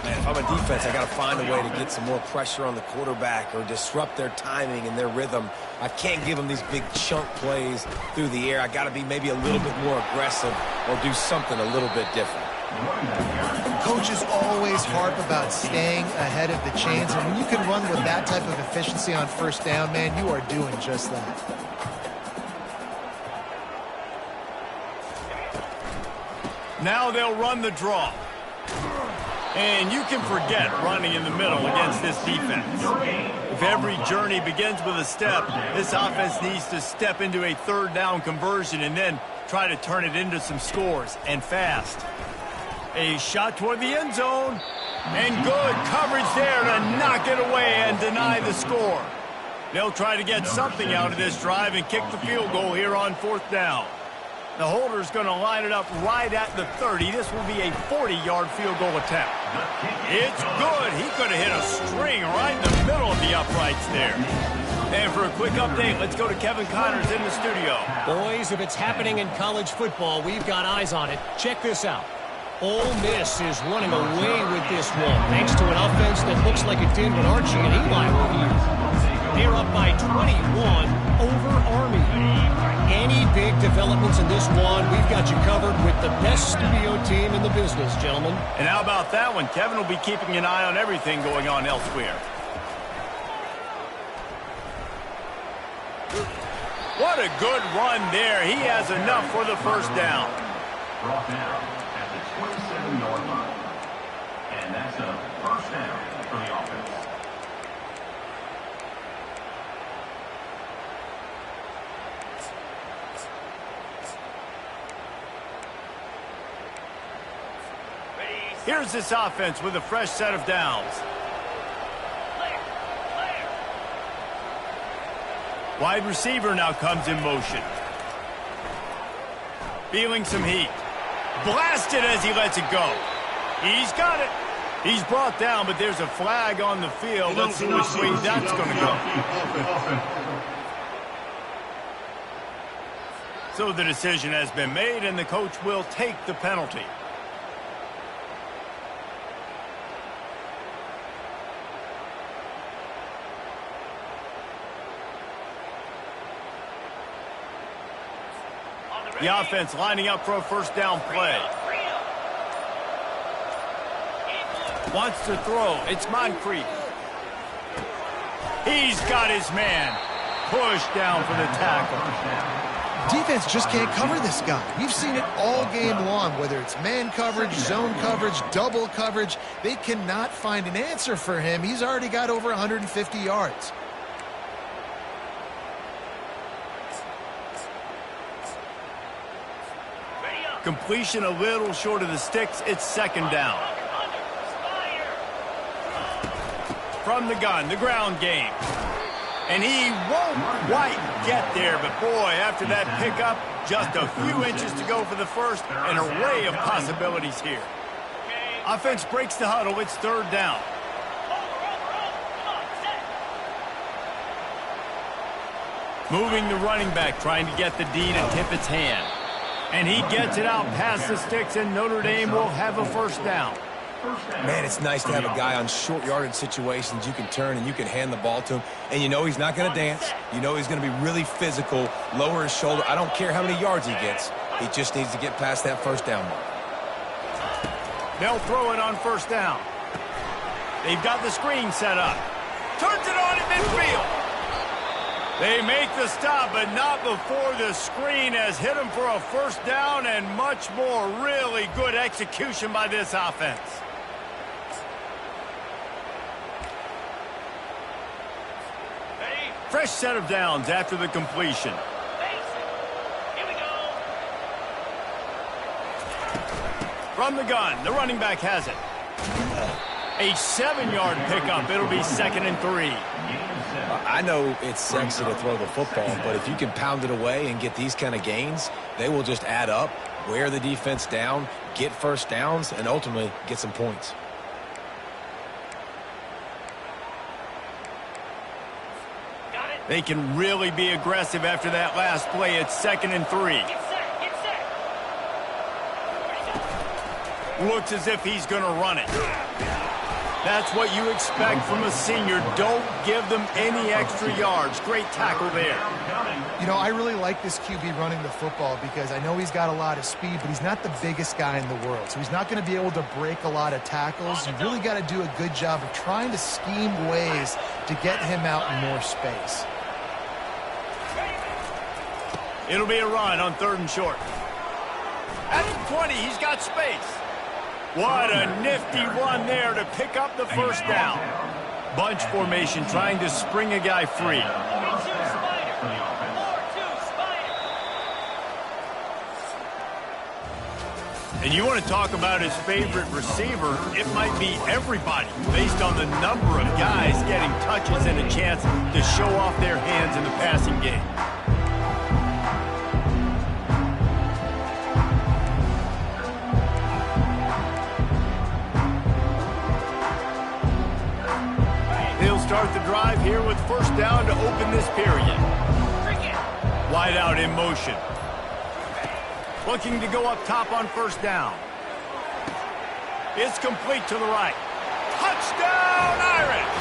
[SPEAKER 2] Man, if I'm a defense, I got to find a way to get some more pressure on the quarterback or disrupt their timing and their rhythm. I can't give them these big chunk plays through the air. I got to be maybe a little bit more aggressive or do something a little bit different.
[SPEAKER 3] Coaches always harp about staying ahead of the chains, and when you can run with that type of efficiency on first down, man, you are doing just that.
[SPEAKER 1] Now they'll run the draw. And you can forget running in the middle against this defense. If every journey begins with a step, this offense needs to step into a third down conversion and then try to turn it into some scores, and fast. A shot toward the end zone, and good coverage there to knock it away and deny the score. They'll try to get something out of this drive and kick the field goal here on fourth down. The holder's going to line it up right at the 30. This will be a 40-yard field goal attempt. It's good. He could have hit a string right in the middle of the uprights there. And for a quick update, let's go to Kevin Connors in the studio.
[SPEAKER 6] Boys, if it's happening in college football, we've got eyes on it. Check this out. Ole Miss is running away with this one, thanks to an offense that looks like it did when Archie and Eli were here. They're up by 21 over Army. Any big developments in this one, we've got you covered with the best studio team in the business, gentlemen.
[SPEAKER 1] And how about that one? Kevin will be keeping an eye on everything going on elsewhere. What a good run there. He has enough for the first down.
[SPEAKER 4] Brought down at the 27-yard line. And that's a first down for the offense.
[SPEAKER 1] Here's this offense with a fresh set of downs. Wide receiver now comes in motion. Feeling some heat. Blasted as he lets it go. He's got it. He's brought down, but there's a flag on the field. Let's see which way that's going to go. So the decision has been made, and the coach will take the penalty. The offense lining up for a first down play. Wants to throw. It's Moncrief. He's got his man. Pushed down for the tackle.
[SPEAKER 3] Defense just can't cover this guy. We've seen it all game long, whether it's man coverage, zone coverage, double coverage. They cannot find an answer for him. He's already got over 150 yards.
[SPEAKER 1] Completion a little short of the sticks. It's second down. From the gun, the ground game. And he won't quite get there, but boy, after that pickup, just a few inches to go for the first. An array of possibilities here. Offense breaks the huddle. It's third down. Moving the running back, trying to get the D to tip its hand. And he gets it out past the sticks, and Notre Dame will have a first down.
[SPEAKER 2] Man, it's nice to have a guy on short yardage situations you can turn and you can hand the ball to him. And you know he's not going to dance. You know he's going to be really physical, lower his shoulder. I don't care how many yards he gets. He just needs to get past that first down mark.
[SPEAKER 1] They'll throw it on first down. They've got the screen set up. Turns it on at midfield. They make the stop, but not before the screen has hit him for a first down and much more. Really good execution by this offense. Fresh set of downs after the completion. Here we go. From the gun, the running back has it. A 7-yard pickup. It'll be 2nd and 3.
[SPEAKER 2] I know it's sexy to throw the football, but if you can pound it away and get these kind of gains, they will just add up, wear the defense down, get first downs, and ultimately get some points.
[SPEAKER 1] They can really be aggressive after that last play. It's 2nd and 3. Get set. Looks as if he's going to run it. That's what you expect from a senior. Don't give them any extra yards. Great tackle there.
[SPEAKER 3] You know, I really like this QB running the football because I know he's got a lot of speed, but he's not the biggest guy in the world. So he's not going to be able to break a lot of tackles. You really got to do a good job of trying to scheme ways to get him out in more space.
[SPEAKER 1] It'll be a run on 3rd and short. At the 20, he's got space. What a nifty run there to pick up the first down. Bunch formation trying to spring a guy free. And you want to talk about his favorite receiver, it might be everybody based on the number of guys getting touches and a chance to show off their hands in the passing game. Start the drive here with first down to open this period. Wide out in motion. Looking to go up top on first down. It's complete to the right. Touchdown, Irish!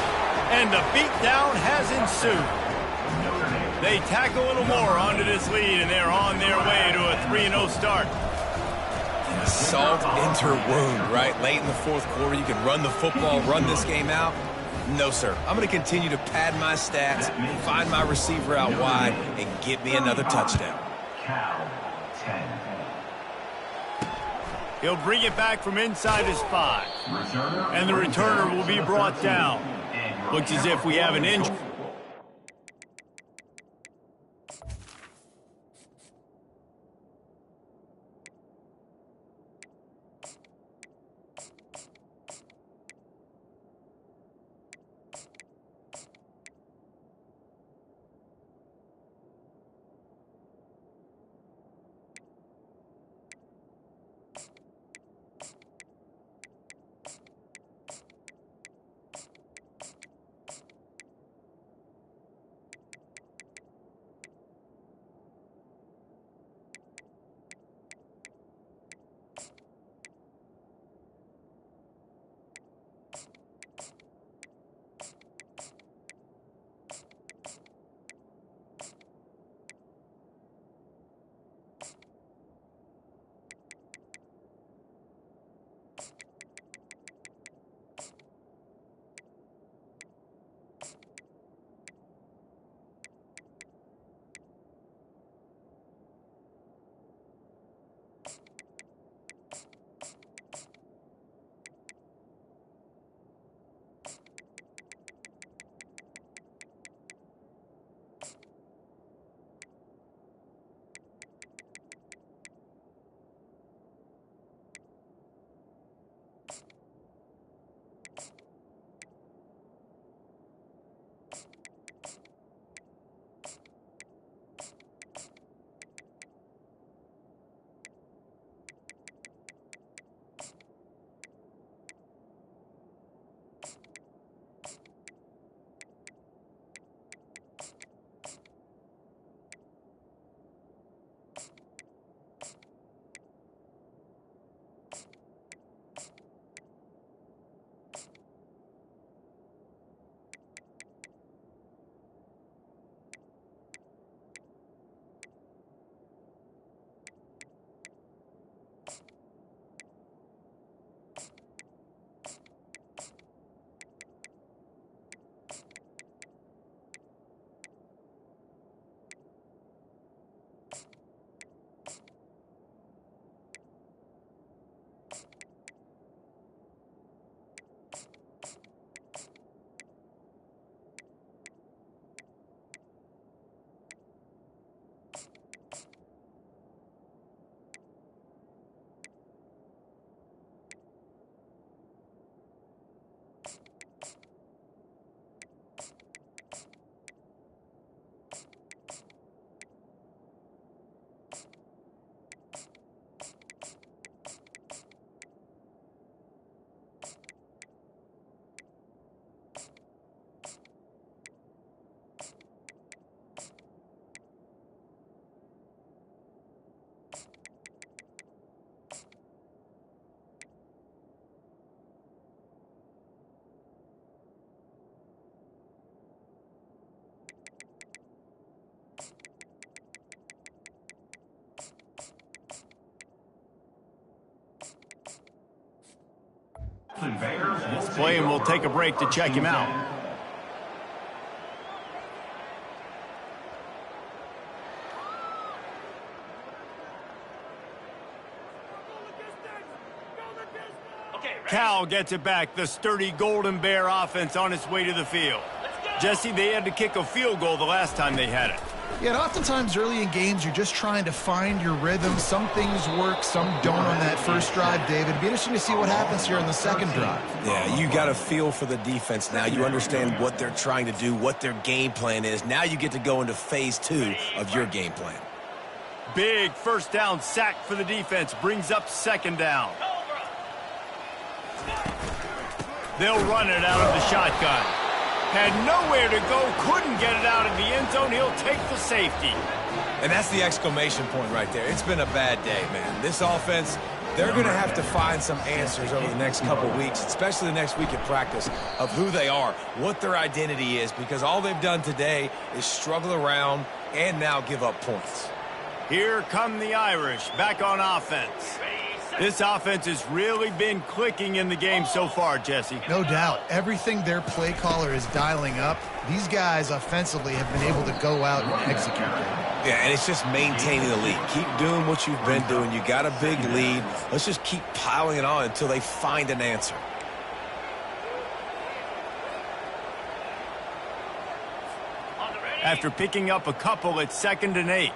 [SPEAKER 1] And the beatdown has ensued. They tack a little more onto this lead, and they're on their way to a 3-0 start.
[SPEAKER 2] Salt into wound, right? Late in the fourth quarter, you can run the football, run this game out. No, sir. I'm going to continue to pad my stats, find my receiver out wide, and get me another touchdown.
[SPEAKER 4] Cal 10.
[SPEAKER 1] He'll bring it back from inside his 5. And the returner will be brought down. Looks as if we have an injury. He's playing. We'll take a break to check him out. Cal gets it back. The sturdy Golden Bear offense on its way to the field. Jesse, they had to kick a field goal the last time they had it.
[SPEAKER 3] Yeah, and oftentimes early in games, you're just trying to find your rhythm. Some things work, some don't on that first drive, David. It'd be interesting to see what happens here on the second drive.
[SPEAKER 2] Yeah, you got a feel for the defense now. You understand what they're trying to do, what their game plan is. Now you get to go into phase 2 of your game plan.
[SPEAKER 1] Big first down sack for the defense. Brings up second down. They'll run it out of the shotgun. Had nowhere to go, couldn't get it out of the end zone. He'll take the safety.
[SPEAKER 2] And that's the exclamation point right there. It's been a bad day, man. This offense, They're going to have to find some answers over the next couple weeks, especially the next week at practice, of who they are, what their identity is, because all they've done today is struggle around and now give up points.
[SPEAKER 1] Here come the Irish back on offense. This offense has really been clicking in the game so far, Jesse.
[SPEAKER 3] No doubt. Everything their play caller is dialing up, these guys offensively have been able to go out and execute them.
[SPEAKER 2] Yeah, and it's just maintaining the lead. Keep doing what you've been doing. You got a big lead. Let's just keep piling it on until they find an answer.
[SPEAKER 1] After picking up a couple, it's 2nd and 8.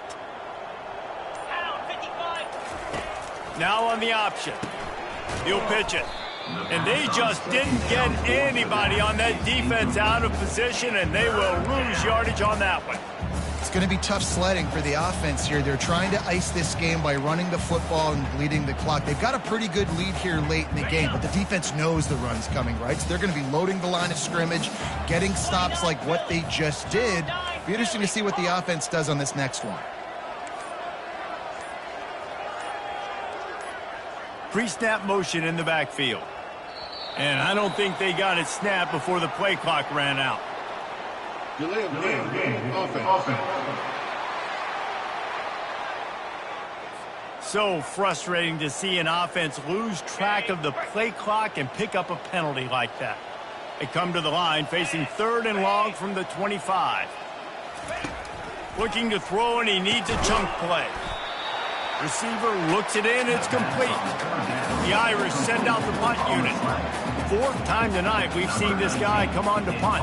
[SPEAKER 1] Now on the option. He'll pitch it. And they just didn't get anybody on that defense out of position, and they will lose yardage on that one.
[SPEAKER 3] It's going to be tough sledding for the offense here. They're trying to ice this game by running the football and bleeding the clock. They've got a pretty good lead here late in the game, but the defense knows the run's coming, right? So they're going to be loading the line of scrimmage, getting stops like what they just did. Be interesting to see what the offense does on this next one.
[SPEAKER 1] Pre-snap motion in the backfield. And I don't think they got it snapped before the play clock ran out.
[SPEAKER 5] Delay of game. Offense.
[SPEAKER 1] So frustrating to see an offense lose track of the play clock and pick up a penalty like that. They come to the line facing 3rd and long from the 25. Looking to throw, and he needs a chunk play. Receiver looks it in, it's complete. The Irish send out the punt unit. 4th time tonight we've seen this guy come on to punt.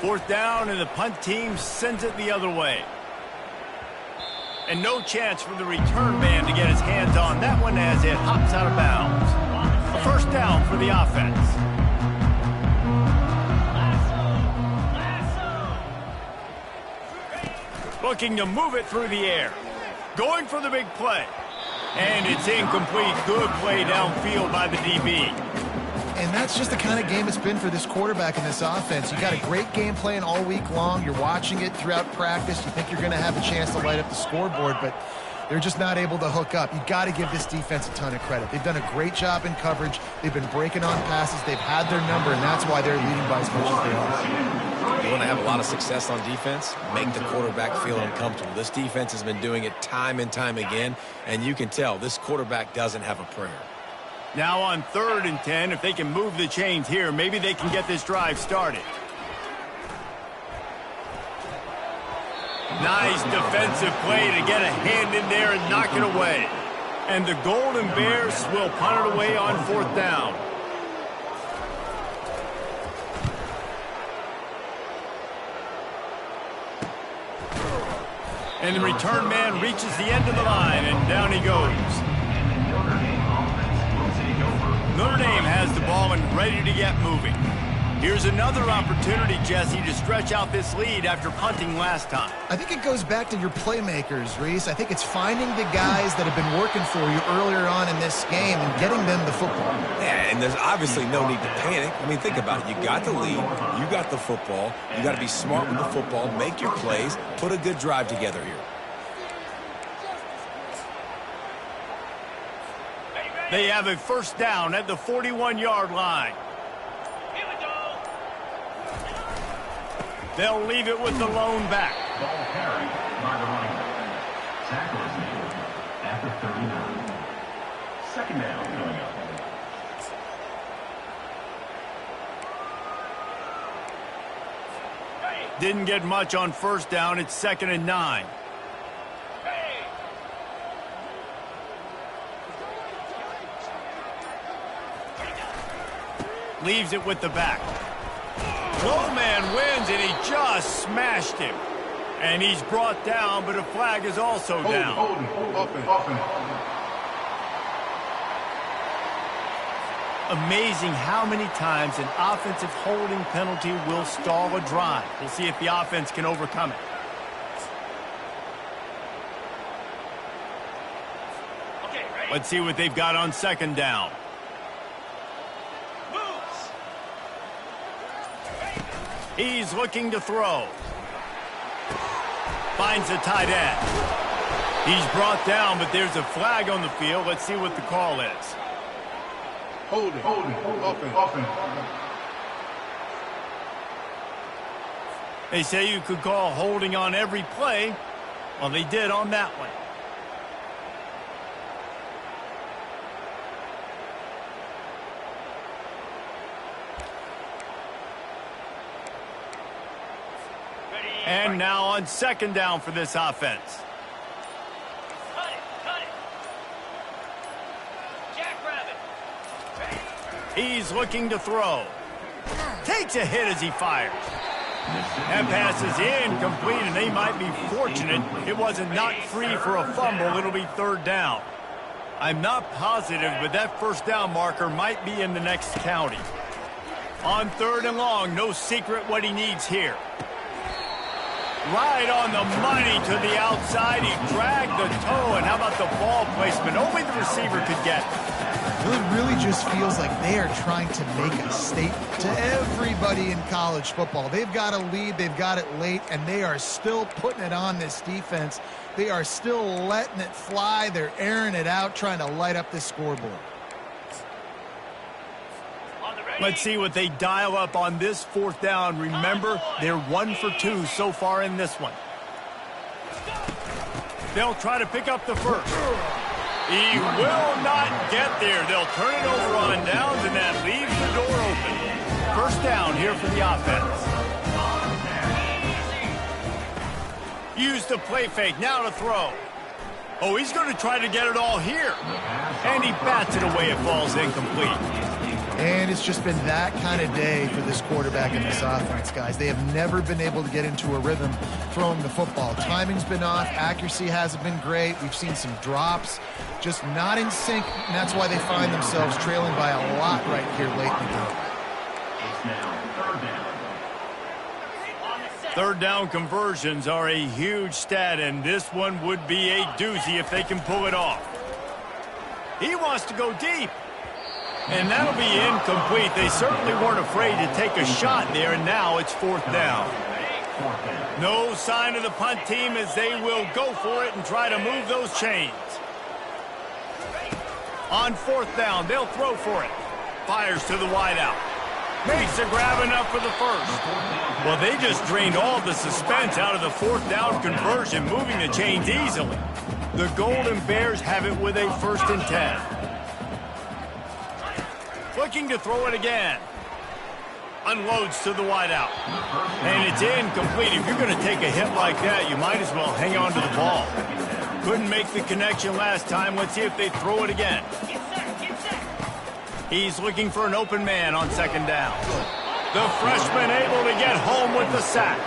[SPEAKER 1] Fourth down, and the punt team sends it the other way. And no chance for the return man to get his hands on that one as it hops out of bounds. A 1st down for the offense. Looking to move it through the air. Going for the big play. And it's incomplete. Good play downfield by the DB.
[SPEAKER 3] And that's just the kind of game it's been for this quarterback in this offense. You got a great game plan all week long. You're watching it throughout practice. You think you're going to have a chance to light up the scoreboard, but they're just not able to hook up. You got to give this defense a ton of credit. They've done a great job in coverage. They've been breaking on passes. They've had their number, and that's why they're leading by as much as they are.
[SPEAKER 2] You want to have a lot of success on defense? Make the quarterback feel uncomfortable. This defense has been doing it time and time again, and you can tell this quarterback doesn't have a prayer.
[SPEAKER 1] Now on 3rd and 10, if they can move the chains here, maybe they can get this drive started. Nice defensive play to get a hand in there and knock it away. And the Golden Bears will punt it away on 4th down. And the return man reaches the end of the line, and down he goes. Notre Dame has the ball and ready to get moving. Here's another opportunity, Jesse, to stretch out this lead after punting last time.
[SPEAKER 3] I think it goes back to your playmakers, Reese. I think it's finding the guys that have been working for you earlier on in this game and getting them the football.
[SPEAKER 2] Yeah, and there's obviously no need to panic. I mean, think about it. You got the lead. You got the football. You got to be smart with the football, make your plays, put a good drive together here.
[SPEAKER 1] They have a 1st down at the 41-yard line.
[SPEAKER 4] Here we go.
[SPEAKER 1] They'll leave it with the lone back.
[SPEAKER 4] Ball carried by the running back. Tackle is made at the 39. 2nd down coming up.
[SPEAKER 1] Didn't get much on 1st down. It's 2nd and 9. Leaves it with the back. Low man wins, and he just smashed him. And he's brought down, but a flag is also down. Amazing how many times an offensive holding penalty will stall a drive. We'll see if the offense can overcome it. Let's see what they've got on 2nd down. He's looking to throw. Finds the tight end. He's brought down, but there's a flag on the field. Let's see what the call is.
[SPEAKER 5] Holding. Offense.
[SPEAKER 1] They say you could call holding on every play. Well, they did on that one. And now on second down for this offense. He's looking to throw. Takes a hit as he fires. That pass is incomplete, and they might be fortunate it wasn't knocked free for a fumble. It'll be third down. I'm not positive, but that first down marker might be in the next county. On third and long, no secret what he needs here. Right on the money to the outside. He dragged the toe, and how about the ball placement? Only the receiver could get it.
[SPEAKER 3] It really just feels like they are trying to make a statement to everybody in college football. They've got a lead, they've got it late, and they are still putting it on this defense. They are still letting it fly. They're airing it out, trying to light up this scoreboard.
[SPEAKER 1] Let's see what they dial up on this fourth down. Remember, they're 1 for 2 so far in this one. They'll try to pick up the first. He will not get there. They'll turn it over on downs, and that leaves the door open. First down here for the offense. Use the play fake. Now to throw. Oh, he's going to try to get it all here. And he bats it away. It falls incomplete.
[SPEAKER 3] And it's just been that kind of day for this quarterback and this offense, guys. They have never been able to get into a rhythm throwing the football. Timing's been off. Accuracy hasn't been great. We've seen some drops, just not in sync, and that's why they find themselves trailing by a lot right here late in the game.
[SPEAKER 4] It's now third down.
[SPEAKER 1] Third down conversions are a huge stat, and this one would be a doozy if they can pull it off. He wants to go deep. And that'll be incomplete. They certainly weren't afraid to take a shot there, and now it's fourth down. No sign of the punt team as they will go for it and try to move those chains. On fourth down, they'll throw for it. Fires to the wideout. Makes a grab enough for the first. Well, they just drained all the suspense out of the fourth down conversion, moving the chains easily. The Golden Bears have it with a 1st and 10. Looking to throw it again. Unloads to the wideout. And it's incomplete. If you're going to take a hit like that, you might as well hang on to the ball. Couldn't make the connection last time. Let's see if they throw it again. He's looking for an open man on second down. The freshman able to get home with the sack.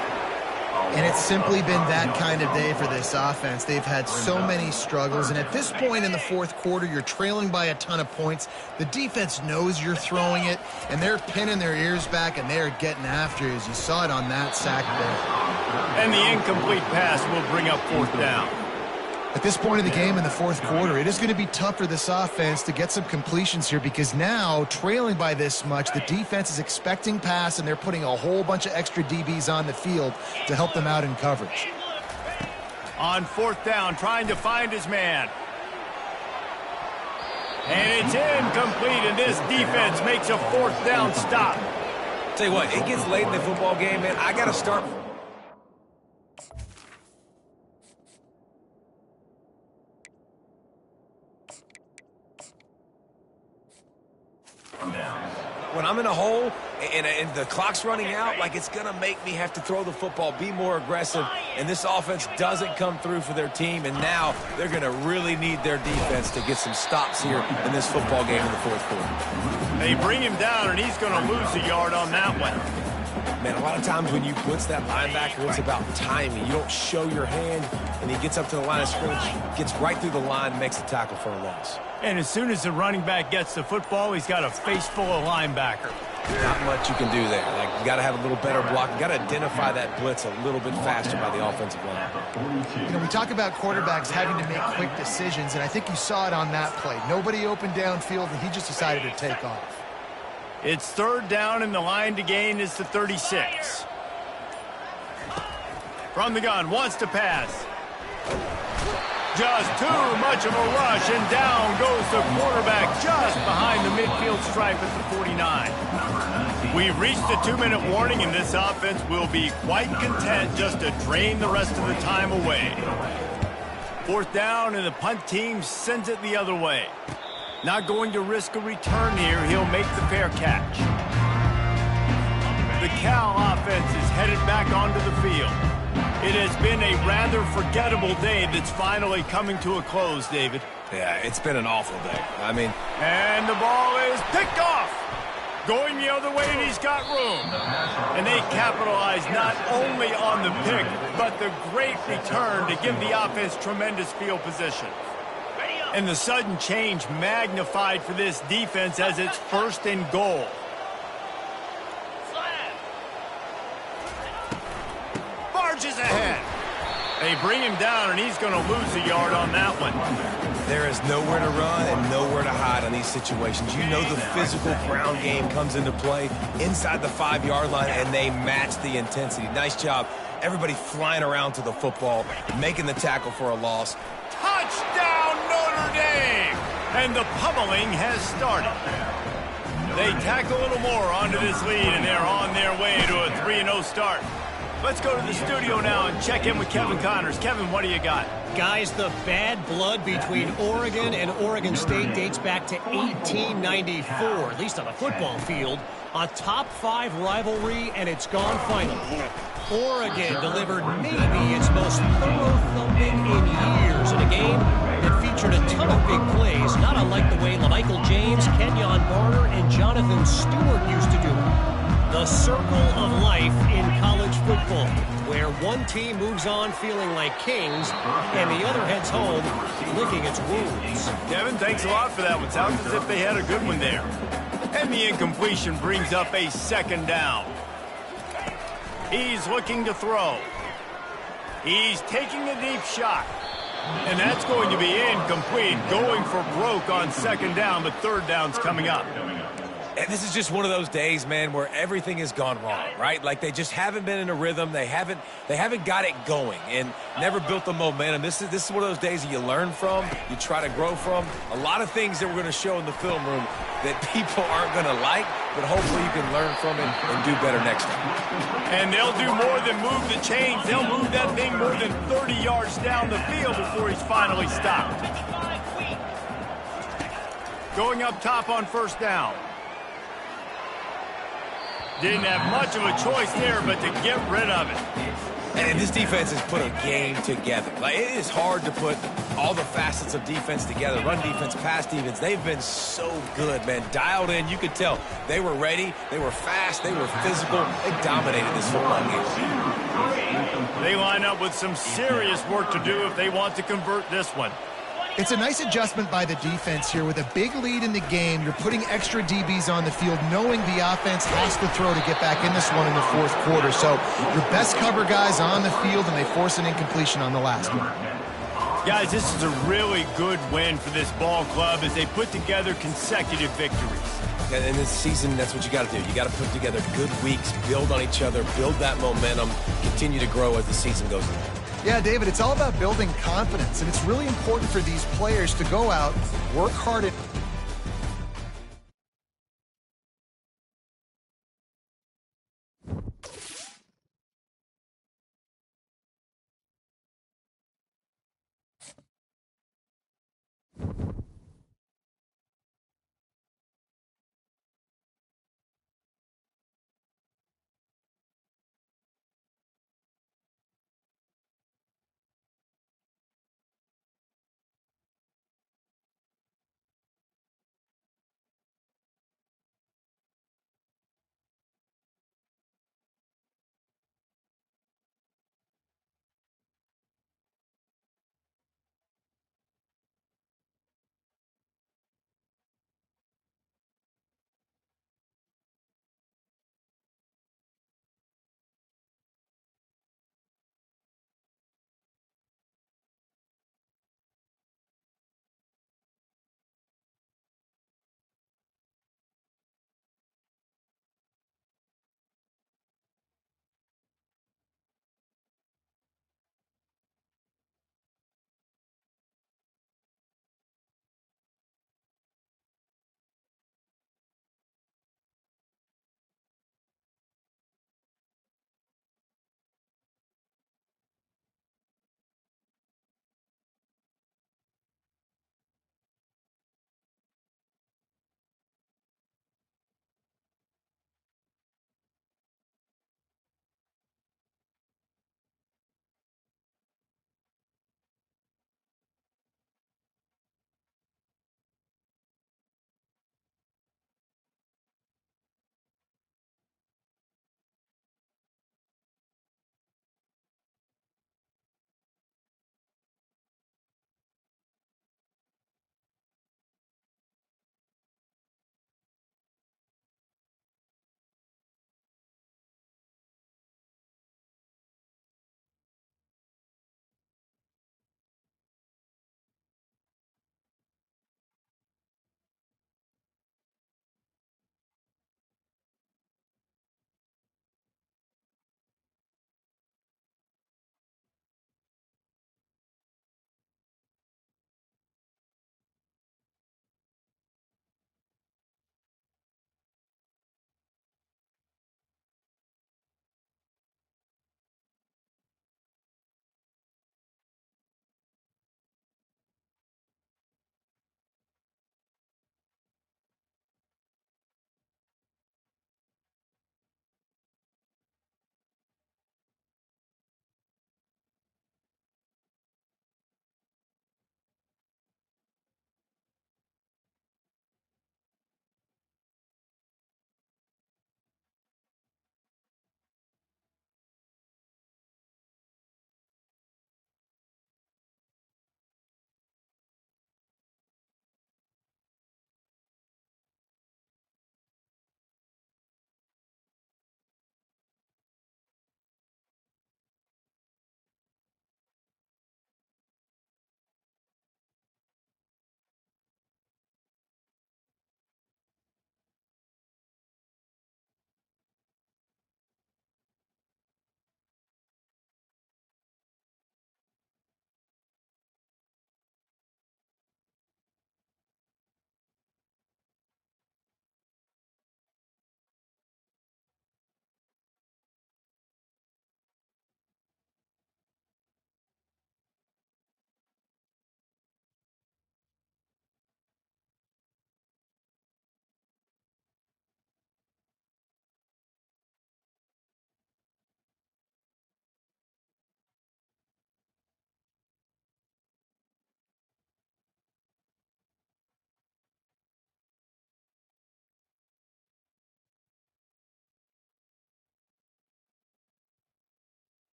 [SPEAKER 3] And it's simply been that kind of day for this offense. They've had so many struggles, and at this point in the fourth quarter, you're trailing by a ton of points. The defense knows you're throwing it, and they're pinning their ears back, and they're getting after it, as you saw it on that sack there.
[SPEAKER 1] And the incomplete pass will bring up fourth down.
[SPEAKER 3] At this point of the game in the fourth quarter, it is going to be tough for this offense to get some completions here because now, trailing by this much, the defense is expecting pass, and they're putting a whole bunch of extra DBs on the field to help them out in coverage.
[SPEAKER 1] On fourth down, trying to find his man. And it's incomplete, and this defense makes a fourth down stop.
[SPEAKER 2] Tell you what, it gets late in the football game, man. I got to start. When I'm in a hole and the clock's running out, like it's going to make me have to throw the football, be more aggressive, and this offense doesn't come through for their team, and now they're going to really need their defense to get some stops here in this football game in the fourth quarter.
[SPEAKER 1] They bring him down, and he's going to lose a yard on that one.
[SPEAKER 2] Man, a lot of times when you blitz that linebacker, it's about timing. You don't show your hand, and he gets up to the line of scrimmage, gets right through the line, makes the tackle for a loss.
[SPEAKER 1] And as soon as the running back gets the football, he's got a face full of linebacker.
[SPEAKER 2] Not much you can do there. Like, you got to have a little better block. You got to identify that blitz a little bit faster by the offensive line.
[SPEAKER 3] You know, we talk about quarterbacks having to make quick decisions, and I think you saw it on that play. Nobody opened downfield, and he just decided to take off.
[SPEAKER 1] It's third down, and the line to gain is the 36. From the gun, wants to pass. Just too much of a rush, and down goes the quarterback just behind the midfield stripe at the 49. We've reached the 2-minute warning, and this offense will be quite content just to drain the rest of the time away. 4th down, and the punt team sends it the other way. Not going to risk a return here. He'll make the fair catch. The Cal offense is headed back onto the field. It has been a rather forgettable day that's finally coming to a close, David.
[SPEAKER 2] Yeah, it's been an awful day. I mean...
[SPEAKER 1] And the ball is picked off. Going the other way, and he's got room. And they capitalize not only on the pick, but the great return to give the offense tremendous field position. And the sudden change magnified for this defense as it's 1st and goal. Barges ahead. They bring him down, and he's going to lose a yard on that one.
[SPEAKER 2] There is nowhere to run and nowhere to hide on these situations. You know the physical ground game comes into play inside the 5-yard line, and they match the intensity. Nice job. Everybody flying around to the football, making the tackle for a loss.
[SPEAKER 1] Touchdown, Notre Dame! And the pummeling has started. They tack a little more onto this lead, and they're on their way to a 3-0 start. Let's go to the studio now and check in with Kevin Connors. Kevin, what do you got?
[SPEAKER 6] Guys, the bad blood between Oregon and Oregon State dates back to 1894, at least on a football field. A top-5 rivalry, and it's gone final. Oregon delivered maybe its most thorough thumping in years in a game that featured a ton of big plays, not unlike the way LaMichael James, Kenyon Barner, and Jonathan Stewart used to do it. The circle of life in college football, where one team moves on feeling like kings and the other heads home licking its wounds.
[SPEAKER 1] Kevin, thanks a lot for that one. Sounds as if they had a good one there. And the incompletion brings up a 2nd down. He's looking to throw. He's taking a deep shot. And that's going to be incomplete. Going for broke on 2nd down, but 3rd down's coming up.
[SPEAKER 2] And this is just one of those days, man, where everything has gone wrong, right? Like they just haven't been in a rhythm. They haven't got it going and never built the momentum. This is one of those days that you learn from, you try to grow from. A lot of things that we're going to show in the film room that people aren't going to like, but hopefully you can learn from it and do better next time.
[SPEAKER 1] And they'll do more than move the chains. They'll move that thing more than 30 yards down the field before he's finally stopped. Going up top on 1st down. Didn't have much of a choice there, but to get rid of it.
[SPEAKER 2] And this defense has put a game together. Like, it is hard to put all the facets of defense together. Run defense, pass defense. They've been so good, man. Dialed in. You could tell they were ready. They were fast. They were physical. They dominated this football game.
[SPEAKER 1] They line up with some serious work to do if they want to convert this one.
[SPEAKER 3] It's a nice adjustment by the defense here. With a big lead in the game, you're putting extra DBs on the field, knowing the offense has to throw to get back in this one in the 4th quarter. So your best cover guys on the field, and they force an incompletion on the last one.
[SPEAKER 1] Guys, this is a really good win for this ball club as they put together consecutive victories.
[SPEAKER 2] And in this season, that's what you got to do. You got to put together good weeks, build on each other, build that momentum, continue to grow as the season goes on.
[SPEAKER 3] Yeah, David, it's all about building confidence, and it's really important for these players to go out, work hard at